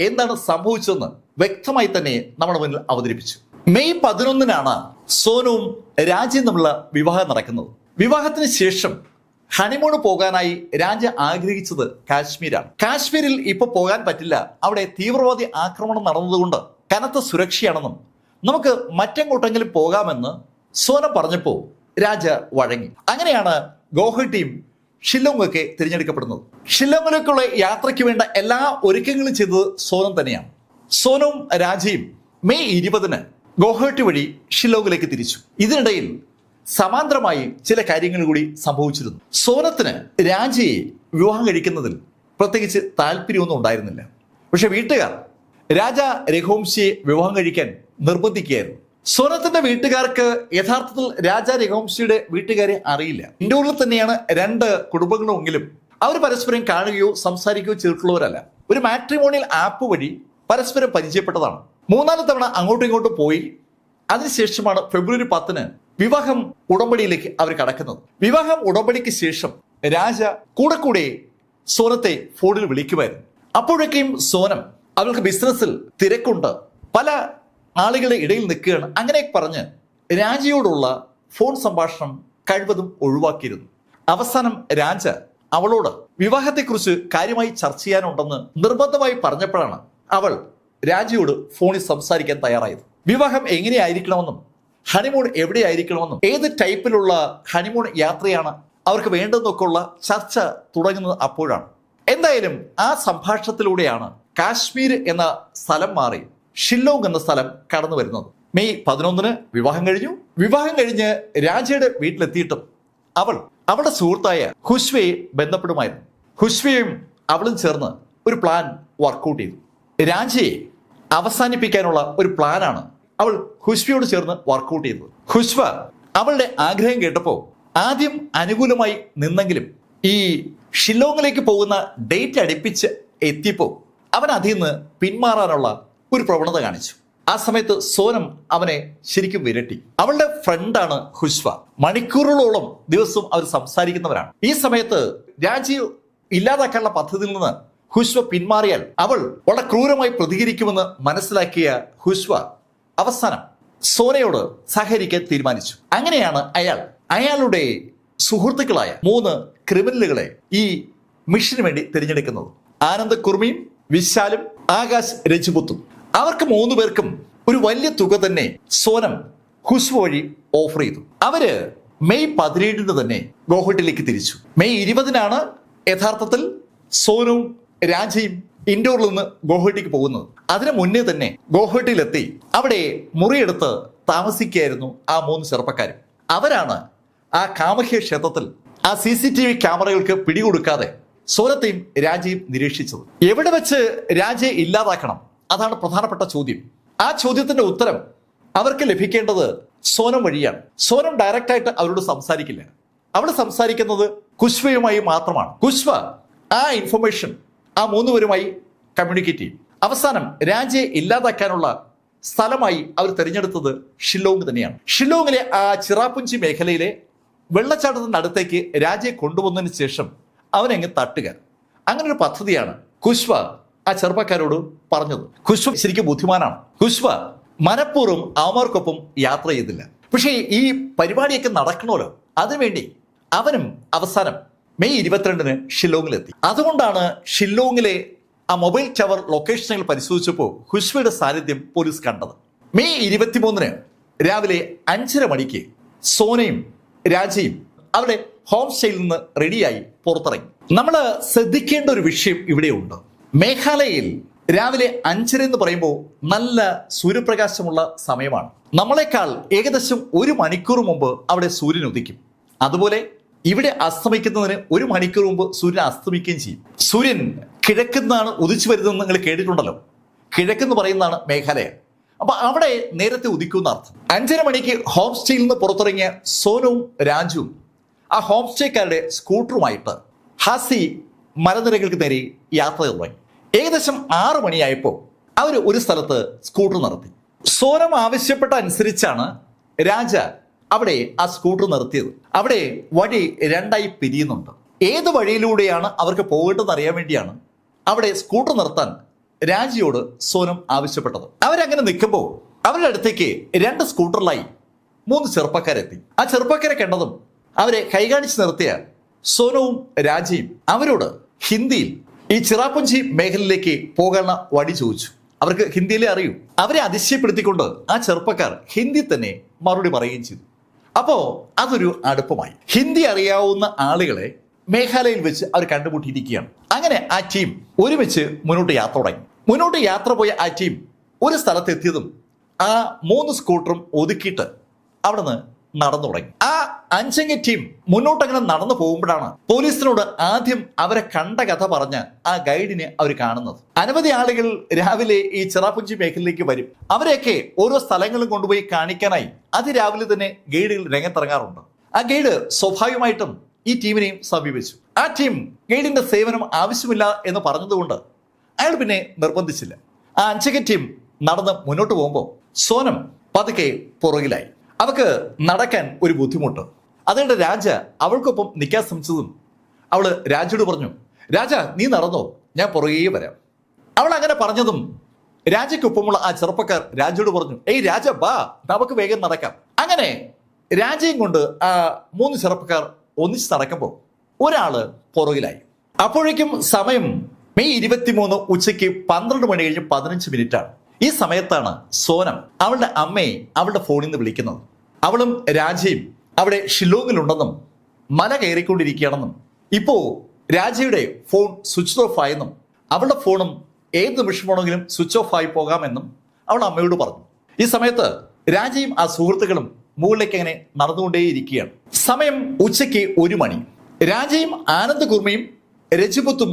എന്താണ് സംഭവിച്ചതെന്ന് വ്യക്തമായി തന്നെ നമ്മുടെ മുന്നിൽ അവതരിപ്പിച്ചു. മെയ് 11 സോനുവും രാജയും തമ്മിലുള്ള വിവാഹം നടക്കുന്നത്. വിവാഹത്തിന് ശേഷം ഹണിമൂണ് പോകാനായി രാജ ആഗ്രഹിച്ചത് കാശ്മീരാണ്. കാശ്മീരിൽ ഇപ്പൊ പോകാൻ പറ്റില്ല, അവിടെ തീവ്രവാദി ആക്രമണം നടന്നതുകൊണ്ട് കനത്ത സുരക്ഷയാണെന്നും നമുക്ക് മറ്റെങ്ങോട്ടെങ്കിലും പോകാമെന്ന് സോനം പറഞ്ഞപ്പോ രാജ വഴങ്ങി. അങ്ങനെയാണ് ഗോഹട്ടിയും ഷില്ലോങ്ങൊക്കെ തിരഞ്ഞെടുക്കപ്പെടുന്നത്. ഷില്ലോങ്ങിലേക്കുള്ള യാത്രയ്ക്ക് വേണ്ട എല്ലാ ഒരുക്കങ്ങളും ചെയ്തത് സോനം തന്നെയാണ്. സോനവും രാജയും മെയ് 20 ഗോഹട്ടി വഴി ഷില്ലോങ്ങിലേക്ക് തിരിച്ചു. ഇതിനിടയിൽ സമാന്തരമായി ചില കാര്യങ്ങൾ കൂടി സംഭവിച്ചിരുന്നു. സോനത്തിന് രാജയെ വിവാഹം കഴിക്കുന്നതിൽ പ്രത്യേകിച്ച് താല്പര്യമൊന്നും ഉണ്ടായിരുന്നില്ല. പക്ഷെ വീട്ടുകാർ രാജ രഘുവംശിയെ വിവാഹം കഴിക്കാൻ നിർബന്ധിക്കുകയായിരുന്നു. സോനത്തിന്റെ വീട്ടുകാർക്ക് യഥാർത്ഥത്തിൽ രാജ രഘുവംശിയുടെ വീട്ടുകാരെ അറിയില്ല. ഇൻഡോറിൽ തന്നെയാണ് 2 കുടുംബങ്ങളുമെങ്കിലും അവർ പരസ്പരം കാണുകയോ സംസാരിക്കുകയോ ചെയ്തിട്ടുള്ളവരല്ല. ഒരു മാട്രിമോണിയൽ ആപ്പ് വഴി പരസ്പരം പരിചയപ്പെട്ടതാണ്. 3-4 തവണ അങ്ങോട്ടും ഇങ്ങോട്ടും പോയി. അതിനുശേഷമാണ് ഫെബ്രുവരി 10 വിവാഹം ഉടമ്പടിയിലേക്ക് അവർ കടക്കുന്നത്. വിവാഹം ഉടമ്പടിക്ക് ശേഷം രാജ കൂടെ സോനത്തെ ഫോണിൽ വിളിക്കുമായിരുന്നു. അപ്പോഴൊക്കെയും സോനം അവൾക്ക് ബിസിനസ്സിൽ തിരക്കുണ്ട്, പല ആളുകളുടെ ഇടയിൽ നിൽക്കുകയാണ്, അങ്ങനെ പറഞ്ഞ് രാജയോടുള്ള ഫോൺ സംഭാഷണം കഴിവതും ഒഴിവാക്കിയിരുന്നു. അവസാനം രാജ അവളോട് വിവാഹത്തെക്കുറിച്ച് കാര്യമായി ചർച്ച ചെയ്യാനുണ്ടെന്ന് നിർബന്ധമായി പറഞ്ഞപ്പോഴാണ് അവൾ രാജയോട് ഫോണിൽ സംസാരിക്കാൻ തയ്യാറായത്. വിവാഹം എങ്ങനെയായിരിക്കണമെന്നും ഹണിമൂൺ എവിടെയായിരിക്കണമെന്നും ഏത് ടൈപ്പിലുള്ള ഹണിമൂൺ യാത്രയാണ് അവർക്ക് വേണ്ടതെന്നൊക്കെ ഉള്ള ചർച്ച തുടങ്ങുന്നത് അപ്പോഴാണ്. എന്തായാലും ആ സംഭാഷണത്തിലൂടെയാണ് കാശ്മീർ എന്ന സ്ഥലം മാറി ഷില്ലോങ് എന്ന സ്ഥലം കടന്നു വരുന്നത്. മെയ് 11 വിവാഹം കഴിഞ്ഞു. വിവാഹം കഴിഞ്ഞ് രാജയുടെ വീട്ടിലെത്തിയിട്ടും അവൾ അവളുടെ സുഹൃത്തായ ഹുഷ്വയെ ബന്ധപ്പെടുമായിരുന്നു. ഹുഷ്വയും അവളും ചേർന്ന് ഒരു പ്ലാൻ വർക്കൗട്ട് ചെയ്തു. രാജയെ അവസാനിപ്പിക്കാനുള്ള ഒരു പ്ലാനാണ് അവൾ ഹുഷ്വയോട് ചേർന്ന് വർക്കൗട്ട് ചെയ്തത്. ഹുഷ്വ അവളുടെ ആഗ്രഹം കേട്ടപ്പോൾ ആദ്യം അനുകൂലമായി നിന്നെങ്കിലും ഈ ഷില്ലോങ്ങിലേക്ക് പോകുന്ന ഡേറ്റ് അടുപ്പിച്ച് എത്തിയപ്പോൾ അവൻ അതിൽ നിന്ന് പിന്മാറാനുള്ള ഒരു പ്രവണത കാണിച്ചു. ആ സമയത്ത് സോനം അവനെ ശരിക്കും വിരട്ടി. അവളുടെ ഫ്രണ്ടാണ് ഹുഷ്വ. മണിക്കൂറുകളോളം ദിവസവും അവർ സംസാരിക്കുന്നവരാണ്. ഈ സമയത്ത് രാജീവ് ഇല്ലാതാക്കാനുള്ള പദ്ധതിയിൽ നിന്ന് ഹുഷ്വ പിന്മാറിയാൽ അവൾ വളരെ ക്രൂരമായി പ്രതികരിക്കുമെന്ന് മനസ്സിലാക്കിയ ഹുഷ്വ അവസാനം സോനയോട് സഹകരിക്കാൻ തീരുമാനിച്ചു. അങ്ങനെയാണ് അയാളുടെ സുഹൃത്തുക്കളായ 3 ക്രിമിനലുകളെ ഈ മിഷന് വേണ്ടി തിരഞ്ഞെടുക്കുന്നത്. ആനന്ദ് കുർമിയും വിശാലും ആകാശ് രജ്പുത്തും. അവർക്ക് 3 പേർക്കും ഒരു വലിയ തുക തന്നെ സോനം ഹുഷ്വ വഴി ഓഫർ ചെയ്തു. അവര് മെയ് 17 തന്നെ ഗോഹട്ടിലേക്ക് തിരിച്ചു. മെയ് 20 യഥാർത്ഥത്തിൽ സോനവും രാജയും ഇൻഡോറിൽ നിന്ന് ഗോഹട്ടിക്ക് പോകുന്നത്. അതിനു മുന്നേ തന്നെ ഗോഹട്ടിയിലെത്തി അവിടെ മുറിയെടുത്ത് താമസിക്കുകയായിരുന്നു ആ 3 ചെറുപ്പക്കാരും. അവരാണ് ആ കാമഹ്യ ക്ഷേത്രത്തിൽ ആ CCTV ക്യാമറകൾക്ക് പിടികൊടുക്കാതെ സോനത്തെയും രാജയും നിരീക്ഷിച്ചത്. എവിടെ വെച്ച് രാജയെ ഇല്ലാതാക്കണം, അതാണ് പ്രധാനപ്പെട്ട ചോദ്യം. ആ ചോദ്യത്തിന്റെ ഉത്തരം അവർക്ക് ലഭിക്കേണ്ടത് സോനം വഴിയാണ്. സോനം ഡയറക്റ്റ് ആയിട്ട് അവരോട് സംസാരിക്കില്ല. അവൾ സംസാരിക്കുന്നത് കുശ്വയുമായി മാത്രമാണ്. കുശ്വ ആ ഇൻഫർമേഷൻ ആ 3 പേരുമായി കമ്മ്യൂണിക്കേറ്റ് ചെയ്യും. അവസാനം രാജയെ ഇല്ലാതാക്കാനുള്ള സ്ഥലമായി അവർ തിരഞ്ഞെടുത്തത് ഷില്ലോങ് തന്നെയാണ്. ഷില്ലോങ്ങിലെ ആ ചിറാപുഞ്ചി മേഖലയിലെ വെള്ളച്ചാട്ടത്തിന്റെ അടുത്തേക്ക് രാജയെ കൊണ്ടുവന്നതിന് ശേഷം അവനെങ്ങ് തട്ടുക, അങ്ങനെ ഒരു പദ്ധതിയാണ് കുശ്വ ആ ചെറുപ്പക്കാരോട് പറഞ്ഞത്. കുശ്വ ശരിക്കും ബുദ്ധിമാനാണ്. കുശ്വ മനഃപൂർവ്വം അവന്മാർക്കൊപ്പം യാത്ര ചെയ്തില്ല. പക്ഷേ ഈ പരിപാടിയൊക്കെ നടക്കണമല്ലോ, അതിനുവേണ്ടി അവനും അവസാനം മെയ് 22 ഷില്ലോങ്ങിലെത്തി. അതുകൊണ്ടാണ് ഷില്ലോങ്ങിലെ ആ മൊബൈൽ ടവർ ലൊക്കേഷനുകൾ പരിശോധിച്ചപ്പോൾ ഹുഷ്വയുടെ സാന്നിധ്യം പോലീസ് കണ്ടത്. മെയ് 23 രാവിലെ 5:30 മണിക്ക് സോനയും രാജയും അവരുടെ ഹോം സ്റ്റേയിൽ നിന്ന് റെഡിയായി പുറത്തിറങ്ങി. നമ്മൾ ശ്രദ്ധിക്കേണ്ട ഒരു വിഷയം ഇവിടെയുണ്ട്. മേഘാലയയിൽ രാവിലെ 5:30 എന്ന് പറയുമ്പോൾ നല്ല സൂര്യപ്രകാശമുള്ള സമയമാണ്. നമ്മളെക്കാൾ ഏകദേശം 1 മണിക്കൂർ മുമ്പ് അവിടെ സൂര്യൻ ഉദിക്കും. അതുപോലെ ഇവിടെ അസ്തമിക്കുന്നതിന് 1 മണിക്കൂർ മുമ്പ് സൂര്യൻ അസ്തമിക്കുകയും ചെയ്യും. സൂര്യൻ കിഴക്കുന്നാണ് ഉദിച്ചു വരുന്നതെന്ന് നിങ്ങൾ കേട്ടിട്ടുണ്ടല്ലോ. കിഴക്കെന്ന് പറയുന്നതാണ് മേഘാലയ. അപ്പൊ അവിടെ നേരത്തെ ഉദിക്കുന്ന അർത്ഥം. 5:30 മണിക്ക് ഹോം സ്റ്റേയിൽ നിന്ന് പുറത്തിറങ്ങിയ സോനുവും രാജുവും ആ ഹോം സ്റ്റേക്കാരുടെ സ്കൂട്ടറുമായിട്ട് ഹാസി മലനിരകൾക്ക് നേരെ യാത്ര തുടങ്ങി. ഏകദേശം 6 മണിയായപ്പോൾ അവർ ഒരു സ്ഥലത്ത് സ്കൂട്ടർ നിർത്തി. സോനം ആവശ്യപ്പെട്ട അനുസരിച്ചാണ് രാജ അവിടെ ആ സ്കൂട്ടർ നിർത്തിയത്. അവിടെ വഴി 2ആയി പിരിയുന്നുണ്ട്. ഏത് വഴിയിലൂടെയാണ് അവർക്ക് പോകേണ്ടതെന്ന് അറിയാൻ വേണ്ടിയാണ് അവിടെ സ്കൂട്ടർ നിർത്താൻ രാജയോട് സോനം ആവശ്യപ്പെട്ടത്. അവരങ്ങനെ നിൽക്കുമ്പോൾ അവരുടെ അടുത്തേക്ക് 2 സ്കൂട്ടറിലായി 3 ചെറുപ്പക്കാരെത്തി. ആ ചെറുപ്പക്കാരെ കണ്ടതും അവരെ കൈകാണിച്ച് നിർത്തിയ സോനവും രാജയും അവരോട് ഹിന്ദിയിൽ ഈ ചിറാപുഞ്ചി മേഖലയിലേക്ക് പോകാനുള്ള വഴി ചോദിച്ചു. അവർക്ക് ഹിന്ദിയിലേ അറിയൂ. അവരെ അതിശയപ്പെടുത്തിക്കൊണ്ട് ആ ചെറുപ്പക്കാർ ഹിന്ദി തന്നെ മറുപടി പറയുകയും ചെയ്തു. അപ്പോ അതൊരു അടുപ്പമായി. ഹിന്ദി അറിയാവുന്ന ആളുകളെ മേഘാലയയിൽ വെച്ച് അവർ കണ്ടുമുട്ടിയിരിക്കുകയാണ്. അങ്ങനെ ആ ടീം ഒരുമിച്ച് മുന്നോട്ട് യാത്ര തുടങ്ങി. മുന്നോട്ട് യാത്ര പോയ ആ ടീം ഒരു സ്ഥലത്തെത്തിയതും ആ 3 സ്കൂട്ടറും ഒതുക്കിയിട്ട് അവിടുന്ന് നടന്നു തുടങ്ങി. ആ 5 ടീം മുന്നോട്ടങ്ങനെ നടന്നു പോകുമ്പോഴാണ് പോലീസിനോട് ആദ്യം അവരെ കണ്ട കഥ പറഞ്ഞ ആ ഗൈഡിനെ അവർ കാണുന്നത്. അനവധി ആളുകൾ രാവിലെ ഈ ചിറാപുഞ്ചി മേഖലയിലേക്ക് വരും. അവരെയൊക്കെ ഓരോ സ്ഥലങ്ങളും കൊണ്ടുപോയി കാണിക്കാനായി അതിരാവിലെ തന്നെ ഗൈഡുകൾ രംഗത്തിറങ്ങാറുണ്ട്. ആ ഗൈഡ് സ്വാഭാവികമായിട്ടും ഈ ടീമിനെയും സമീപിച്ചു. ആ ടീം ഗൈഡിന്റെ സേവനം ആവശ്യമില്ല എന്ന് പറഞ്ഞതുകൊണ്ട് അയാൾ പിന്നെ നിർബന്ധിച്ചില്ല. ആ 5 ടീം നടന്ന് മുന്നോട്ട് പോകുമ്പോൾ സോനം പതുക്കെ പുറകിലായി. അവൾക്ക് നടക്കാൻ ഒരു ബുദ്ധിമുട്ട്. അതുകൊണ്ട് രാജ അവൾക്കൊപ്പം നിൽക്കാൻ ശ്രമിച്ചതും അവള് രാജയോട് പറഞ്ഞു, രാജ നീ നടന്നോ, ഞാൻ പുറകെ വരാം. അവൾ അങ്ങനെ പറഞ്ഞതും രാജയ്ക്കൊപ്പമുള്ള ആ ചെറുപ്പക്കാർ രാജയോട് പറഞ്ഞു, ഏയ് രാജ ബാ, നമുക്ക് വേഗം നടക്കാം. അങ്ങനെ രാജയും കൊണ്ട് ആ 3 ചെറുപ്പക്കാർ ഒന്നിച്ച് നടക്കുമ്പോൾ ഒരാള് പുറകിലായി. അപ്പോഴേക്കും സമയം മെയ് 23 ഉച്ചയ്ക്ക് 12 മണി കഴിഞ്ഞ് 15 മിനിറ്റാണ്. ഈ സമയത്താണ് സോനം അവളുടെ അമ്മയെ അവളുടെ ഫോണിൽ നിന്ന് വിളിക്കുന്നത്. അവളും രാജയും അവിടെ ഷില്ലോങ്ങിലുണ്ടെന്നും മല കയറിക്കൊണ്ടിരിക്കുകയാണെന്നും ഇപ്പോ രാജയുടെ ഫോൺ സ്വിച്ച് ഓഫ് ആയെന്നും അവളുടെ ഫോണും ഏത് നിമിഷമാണെങ്കിലും സ്വിച്ച് ഓഫ് ആയി പോകാമെന്നും അവൾ അമ്മയോട് പറഞ്ഞു. ഈ സമയത്ത് രാജയും ആ സുഹൃത്തുക്കളും മുകളിലേക്ക് അങ്ങനെ നടന്നുകൊണ്ടേയിരിക്കുകയാണ്. സമയം ഉച്ചയ്ക്ക് 1 മണി. രാജയും ആനന്ദ് കുർമയും രജപുത്തും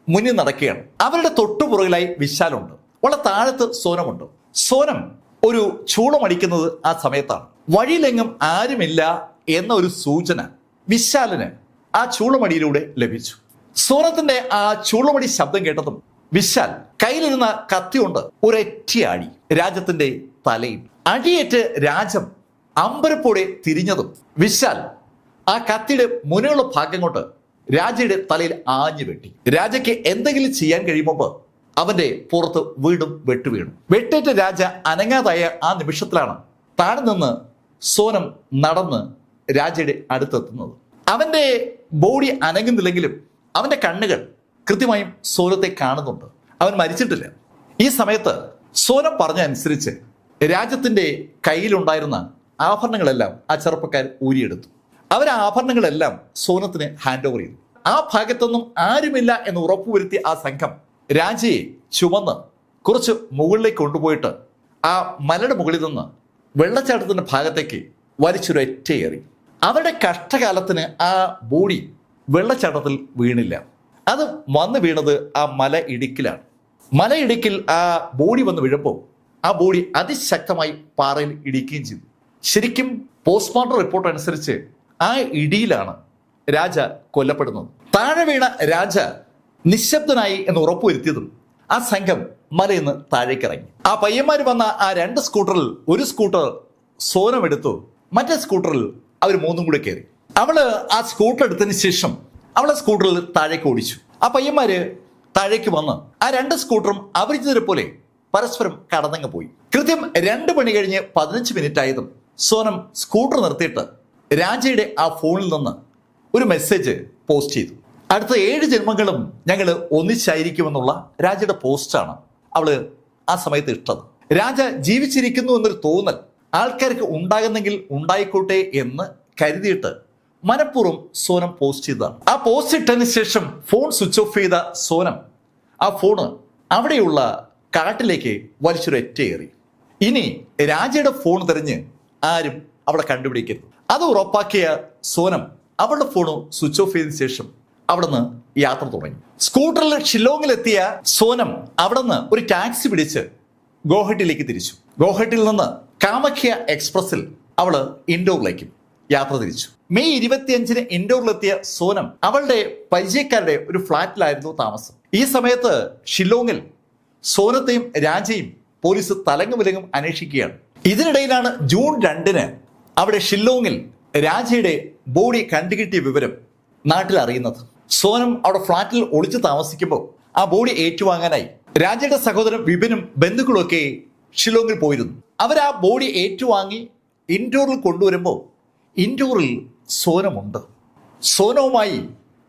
മുന്നിൽ നടക്കുകയാണ്. അവരുടെ തൊട്ടുപുറകിലായി വിശാലുണ്ട്. വളരെ താഴത്ത് സോനമുണ്ട്. സോനം ഒരു ചൂളമടിക്കുന്നത് ആ സമയത്താണ്. വഴിയിലെങ്ങും ആരുമില്ല എന്ന ഒരു സൂചന വിശാലിന് ആ ചൂളമടിയിലൂടെ ലഭിച്ചു. സോനത്തിന്റെ ആ ചൂളമടി ശബ്ദം കേട്ടതും വിശാൽ കയ്യിലിരുന്ന കത്തി കൊണ്ട് ഒരൊറ്റയാടി രാജത്തിന്റെ തലയിൽ. അടിയേറ്റ് രാജം അമ്പരപ്പോടെ തിരിഞ്ഞതും വിശാൽ ആ കത്തിയുടെ മുനയുള്ള ഭാഗം കൊണ്ട് രാജയുടെ തലയിൽ ആഞ്ഞു വെട്ടി. രാജയ്ക്ക് എന്തെങ്കിലും ചെയ്യാൻ കഴിയുമ്പോൾ അവന്റെ പുറത്ത് വീണ്ടും വെട്ടുവീണു. വെട്ടേറ്റ രാജ അനങ്ങാതായ ആ നിമിഷത്തിലാണ് താഴെ നിന്ന് സോനം നടന്ന് രാജയുടെ അടുത്തെത്തുന്നത്. അവന്റെ ബോഡി അനങ്ങുന്നില്ലെങ്കിലും അവന്റെ കണ്ണുകൾ കൃത്യമായും സോനത്തെ കാണുന്നുണ്ട്. അവൻ മരിച്ചിട്ടില്ല. ഈ സമയത്ത് സോനം പറഞ്ഞ അനുസരിച്ച് രാജ്യത്തിന്റെ കയ്യിലുണ്ടായിരുന്ന ആഭരണങ്ങളെല്ലാം ആ ചെറുപ്പക്കാർ ഊരിയെടുത്തു. അവർ ആ ആഭരണങ്ങളെല്ലാം സോനത്തിന് ഹാൻഡ് ഓവർ ചെയ്തു. ആ ഭാഗത്തൊന്നും ആരുമില്ല എന്ന് ഉറപ്പുവരുത്തിയ ആ സംഘം രാജയെ ചുമന്ന് കുറച്ച് മുകളിലേക്ക് കൊണ്ടുപോയിട്ട് ആ മലയുടെ മുകളിൽ നിന്ന് വെള്ളച്ചാട്ടത്തിന്റെ ഭാഗത്തേക്ക് വലിച്ചൊരൊറ്റയേറി. അവരുടെ കഷ്ടകാലത്തിന് ആ ബോഡി വെള്ളച്ചാട്ടത്തിൽ വീണില്ല. അത് വന്ന് വീണത് ആ മല ഇടുക്കിലാണ്. മല ഇടുക്കിൽ ആ ബോഡി വന്ന് വീഴുമ്പോൾ ആ ബോഡി അതിശക്തമായി പാറയിൽ ഇടിക്കുകയും ചെയ്തു. ശരിക്കും പോസ്റ്റ്മോർട്ടം റിപ്പോർട്ട് അനുസരിച്ച് ആ ഇടിയിലാണ് രാജ കൊല്ലപ്പെടുന്നത്. താഴെ വീണ രാജ നിശബ്ദനായി എന്ന് ഉറപ്പുവരുത്തിയതും ആ സംഘം മലയിൽ നിന്ന് താഴേക്കിറങ്ങി. ആ പയ്യന്മാർ വന്ന ആ 2 സ്കൂട്ടറിൽ ഒരു സ്കൂട്ടർ സോനം എടുത്തു, മറ്റേ സ്കൂട്ടറിൽ അവർ 3 കൂടെ കയറി. അവള് ആ സ്കൂട്ടർ എടുത്തതിന് ശേഷം അവളെ സ്കൂട്ടറിൽ താഴേക്ക് ഓടിച്ചു. ആ പയ്യന്മാര് താഴേക്ക് വന്ന് ആ 2 സ്കൂട്ടറും അപരിചിതരെ പോലെ പരസ്പരം കടന്നങ്ങ് പോയി. കൃത്യം 2 മണി കഴിഞ്ഞ് 15 മിനിറ്റ് ആയതും സോനം സ്കൂട്ടർ നിർത്തിയിട്ട് രാജയുടെ ആ ഫോണിൽ നിന്ന് ഒരു മെസ്സേജ് പോസ്റ്റ് ചെയ്തു. അടുത്ത 7 ജന്മങ്ങളും ഞങ്ങൾ ഒന്നിച്ചായിരിക്കുമെന്നുള്ള രാജയുടെ പോസ്റ്റാണ് അവള് ആ സമയത്ത് ഇട്ടത്. രാജ ജീവിച്ചിരിക്കുന്നു എന്നൊരു തോന്നൽ ആൾക്കാർക്ക് ഉണ്ടാകുന്നെങ്കിൽ ഉണ്ടായിക്കോട്ടെ എന്ന് കരുതിയിട്ട് മനഃപൂർവ്വം സോനം പോസ്റ്റ് ചെയ്തതാണ്. ആ പോസ്റ്റ് ഇട്ടതിന് ശേഷം ഫോൺ സ്വിച്ച് ഓഫ് ചെയ്ത സോനം ആ ഫോണ് അവിടെയുള്ള കാട്ടിലേക്ക് വലിച്ചൊരൊറ്റയേറി. ഇനി രാജയുടെ ഫോൺ തിരഞ്ഞ് ആരും അവിടെ കണ്ടുപിടിക്കരുത്. അത് ഉറപ്പാക്കിയ സോനം അവളുടെ ഫോൺ സ്വിച്ച് ഓഫ് ചെയ്തതിനു ശേഷം അവിടെ നിന്ന് യാത്ര തുടങ്ങി. സ്കൂട്ടറിൽ ഷില്ലോങ്ങിലെത്തിയ സോനം അവിടെ നിന്ന് ഒരു ടാക്സി പിടിച്ച് ഗോഹട്ടിയിലേക്ക് തിരിച്ചു. ഗോഹട്ടിയിൽ നിന്ന് കാമഖ്യ എക്സ്പ്രസിൽ അവള് ഇൻഡോറിലേക്കും യാത്ര തിരിച്ചു. മെയ് 25-ന് ഇൻഡോറിലെത്തിയ സോനം അവളുടെ പരിചയക്കാരുടെ ഒരു ഫ്ളാറ്റിലായിരുന്നു താമസം. ഈ സമയത്ത് ഷില്ലോങ്ങിൽ സോനത്തെയും രാജയും പോലീസ് തലങ്ങും വിലങ്ങും അന്വേഷിക്കുകയാണ്. ഇതിനിടയിലാണ് ജൂൺ 2-ന് അവിടെ ഷില്ലോങ്ങിൽ രാജയുടെ ബോഡി കണ്ടുകിട്ടിയ വിവരം നാട്ടിൽ അറിയുന്നത്. സോനം അവിടെ ഫ്ളാറ്റിൽ ഒളിച്ചു താമസിക്കുമ്പോൾ ആ ബോഡി ഏറ്റുവാങ്ങാനായി രാജയുടെ സഹോദരൻ വിപിനും ബന്ധുക്കളും ഒക്കെ ഷില്ലോങ്ങിൽ പോയിരുന്നു. അവർ ആ ബോഡി ഏറ്റുവാങ്ങി ഇൻഡോറിൽ കൊണ്ടുവരുമ്പോൾ ഇൻഡോറിൽ സോനമുണ്ട്. സോനവുമായി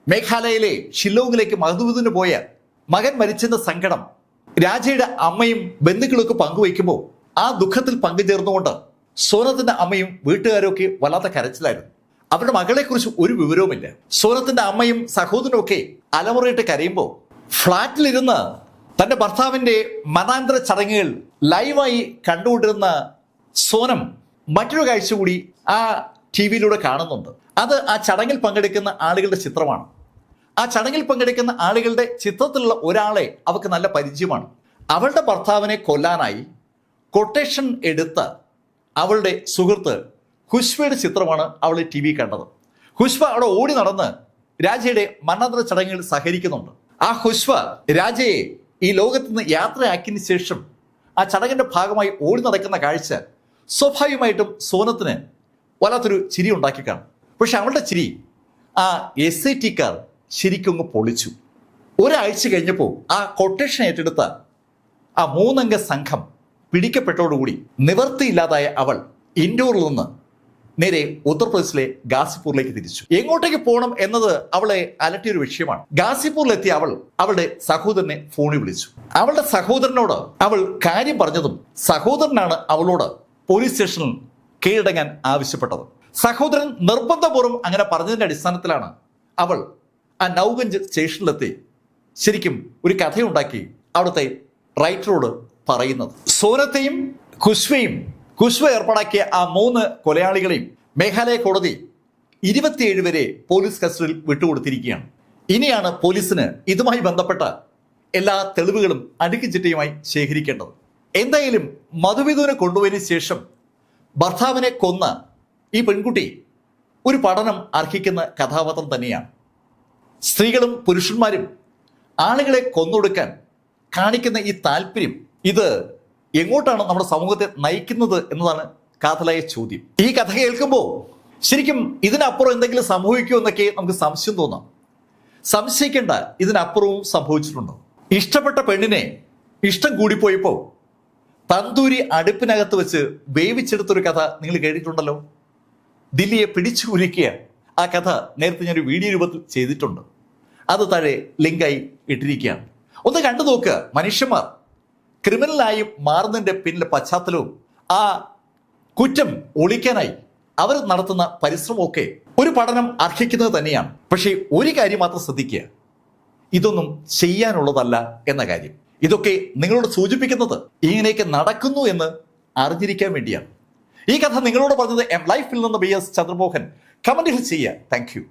മേഘാലയയിലെ ഷില്ലോങ്ങിലേക്ക് മധുവിന് പോയ മകൻ മരിച്ചെന്ന സങ്കടം രാജയുടെ അമ്മയും ബന്ധുക്കളൊക്കെ പങ്കുവയ്ക്കുമ്പോൾ ആ ദുഃഖത്തിൽ പങ്കുചേർന്നുകൊണ്ട് സോനത്തിന്റെ അമ്മയും വീട്ടുകാരും ഒക്കെ വല്ലാത്ത കരച്ചിലായിരുന്നു. അവരുടെ മകളെക്കുറിച്ച് ഒരു വിവരവുമില്ല. സോനത്തിന്റെ അമ്മയും സഹോദരനും ഒക്കെ അലമുറയിട്ട് കരയുമ്പോൾ ഫ്ളാറ്റിലിരുന്ന് തന്റെ ഭർത്താവിന്റെ മരണാനന്തര ചടങ്ങുകൾ ലൈവായി കണ്ടുകൊണ്ടിരുന്ന സോനം മറ്റൊരു കാഴ്ച കൂടി ആ TV-യിലൂടെ കാണുന്നുണ്ട്. അത് ആ ചടങ്ങിൽ പങ്കെടുക്കുന്ന ആളുകളുടെ ചിത്രമാണ്. ആ ചടങ്ങിൽ പങ്കെടുക്കുന്ന ആളുകളുടെ ചിത്രത്തിലുള്ള ഒരാളെ അവൾക്ക് നല്ല പരിചയമാണ്. അവളുടെ ഭർത്താവിനെ കൊല്ലാനായി കൊട്ടേഷൻ എടുത്ത അവളുടെ സുഹൃത്ത് ഹുഷ്വയുടെ ചിത്രമാണ് അവൾ TV കണ്ടത്. ഹുഷ്വ അവിടെ ഓടി നടന്ന് രാജയുടെ മരണാനന്തര ചടങ്ങുകളിൽ സഹകരിക്കുന്നുണ്ട്. ആ ഹുഷ്വ രാജയെ ഈ ലോകത്ത് നിന്ന് യാത്രയാക്കിയതിനു ശേഷം ആ ചടങ്ങിന്റെ ഭാഗമായി ഓടി നടക്കുന്ന കാഴ്ച സ്വാഭാവികമായിട്ടും സോനത്തിന് വല്ലാത്തൊരു ചിരി ഉണ്ടാക്കി കാണും. പക്ഷെ അവളുടെ ചിരി ആ SIT-കാർ ശരിക്കും പൊളിച്ചു. ഒരാഴ്ച കഴിഞ്ഞപ്പോൾ ആ കൊട്ടേഷൻ ഏറ്റെടുത്ത ആ 3-അംഗ സംഘം പിടിക്കപ്പെട്ടതോടുകൂടി നിവർത്തിയില്ലാതായ അവൾ ഇൻഡോറിൽ നിന്ന് നേരെ ഉത്തർപ്രദേശിലെ ഗാസിപ്പൂരിലേക്ക് തിരിച്ചു. എങ്ങോട്ടേക്ക് പോകണം എന്നത് അവളെ അലട്ടിയൊരു വിഷയമാണ്. ഗാസിപ്പൂരിലെത്തിയ അവൾ അവളുടെ സഹോദരനെ ഫോണിൽ വിളിച്ചു. അവളുടെ സഹോദരനോട് അവൾ കാര്യം പറഞ്ഞതും സഹോദരനാണ് അവളോട് പോലീസ് സ്റ്റേഷനിൽ കീഴടങ്ങാൻ ആവശ്യപ്പെട്ടത്. സഹോദരൻ നിർബന്ധപൂർവ്വം അങ്ങനെ പറഞ്ഞതിന്റെ അടിസ്ഥാനത്തിലാണ് അവൾ ആ നൗഗഞ്ച് സ്റ്റേഷനിലെത്തി ശരിക്കും ഒരു കഥയുണ്ടാക്കി അവിടുത്തെ റൈറ്ററോട് പറയുന്നത്. സോനത്തെയും ഖുശ്വ ഏർപ്പാടാക്കിയ ആ 3 കൊലയാളികളെയും മേഘാലയ കോടതി 27 വരെ പോലീസ് കസ്റ്റഡിയിൽ വിട്ടുകൊടുത്തിരിക്കുകയാണ്. ഇനിയാണ് പോലീസിന് ഇതുമായി ബന്ധപ്പെട്ട എല്ലാ തെളിവുകളും അടുക്കിച്ചിട്ടയുമായി ശേഖരിക്കേണ്ടത്. എന്തായാലും മധുവിധുവിനെ കൊണ്ടുപോയതിനു ശേഷം ഭർത്താവിനെ കൊന്ന ഈ പെൺകുട്ടി ഒരു പഠനം അർഹിക്കുന്ന കഥാപാത്രം തന്നെയാണ്. സ്ത്രീകളും പുരുഷന്മാരും ആളുകളെ കൊന്നൊടുക്കാൻ കാണിക്കുന്ന ഈ താല്പര്യം ഇത് എങ്ങോട്ടാണ് നമ്മുടെ സമൂഹത്തെ നയിക്കുന്നത് എന്നതാണ് കാതലായ ചോദ്യം. ഈ കഥ കേൾക്കുമ്പോൾ ശരിക്കും ഇതിനപ്പുറം എന്തെങ്കിലും സംഭവിക്കുമോ എന്നൊക്കെ നമുക്ക് സംശയം തോന്നാം. സംശയിക്കേണ്ട, ഇതിനപ്പുറവും സംഭവിച്ചിട്ടുണ്ടോ? ഇഷ്ടപ്പെട്ട പെണ്ണിനെ ഇഷ്ടം കൂടിപ്പോയപ്പോൾ തന്തൂരി അടുപ്പിനകത്ത് വെച്ച് വേവിച്ചെടുത്തൊരു കഥ നിങ്ങൾ കേട്ടിട്ടുണ്ടല്ലോ. ദില്ലിയെ പിടിച്ചു കുലുക്കിയ ആ കഥ നേരത്തെ ഞാനൊരു വീഡിയോ രൂപത്തിൽ ചെയ്തിട്ടുണ്ട്. അത് താഴെ ലിങ്കായി ഇട്ടിരിക്കുകയാണ്. ഒന്ന് കണ്ടു നോക്കുക. മനുഷ്യന്മാർ ക്രിമിനലായി മാറുന്നതിൻ്റെ പിന്നിലെ പശ്ചാത്തലവും ആ കുറ്റം ഒളിക്കാനായി അവർ നടത്തുന്ന പരിശ്രമമൊക്കെ ഒരു പഠനം അർഹിക്കുന്നത് തന്നെയാണ്. പക്ഷേ ഒരു കാര്യം മാത്രം ശ്രദ്ധിക്കുക, ഇതൊന്നും ചെയ്യാനുള്ളതല്ല എന്ന കാര്യം. ഇതൊക്കെ നിങ്ങളോട് സൂചിപ്പിക്കുന്നത് ഇങ്ങനെയൊക്കെ നടക്കുന്നു എന്ന് അറിഞ്ഞിരിക്കാൻ വേണ്ടിയാണ്. ഈ കഥ നിങ്ങളോട് പറഞ്ഞത് ലൈഫിൽ നിന്ന് BS ചന്ദ്രമോഹൻ. കമന്റുകൾ ചെയ്യുക. Thank you.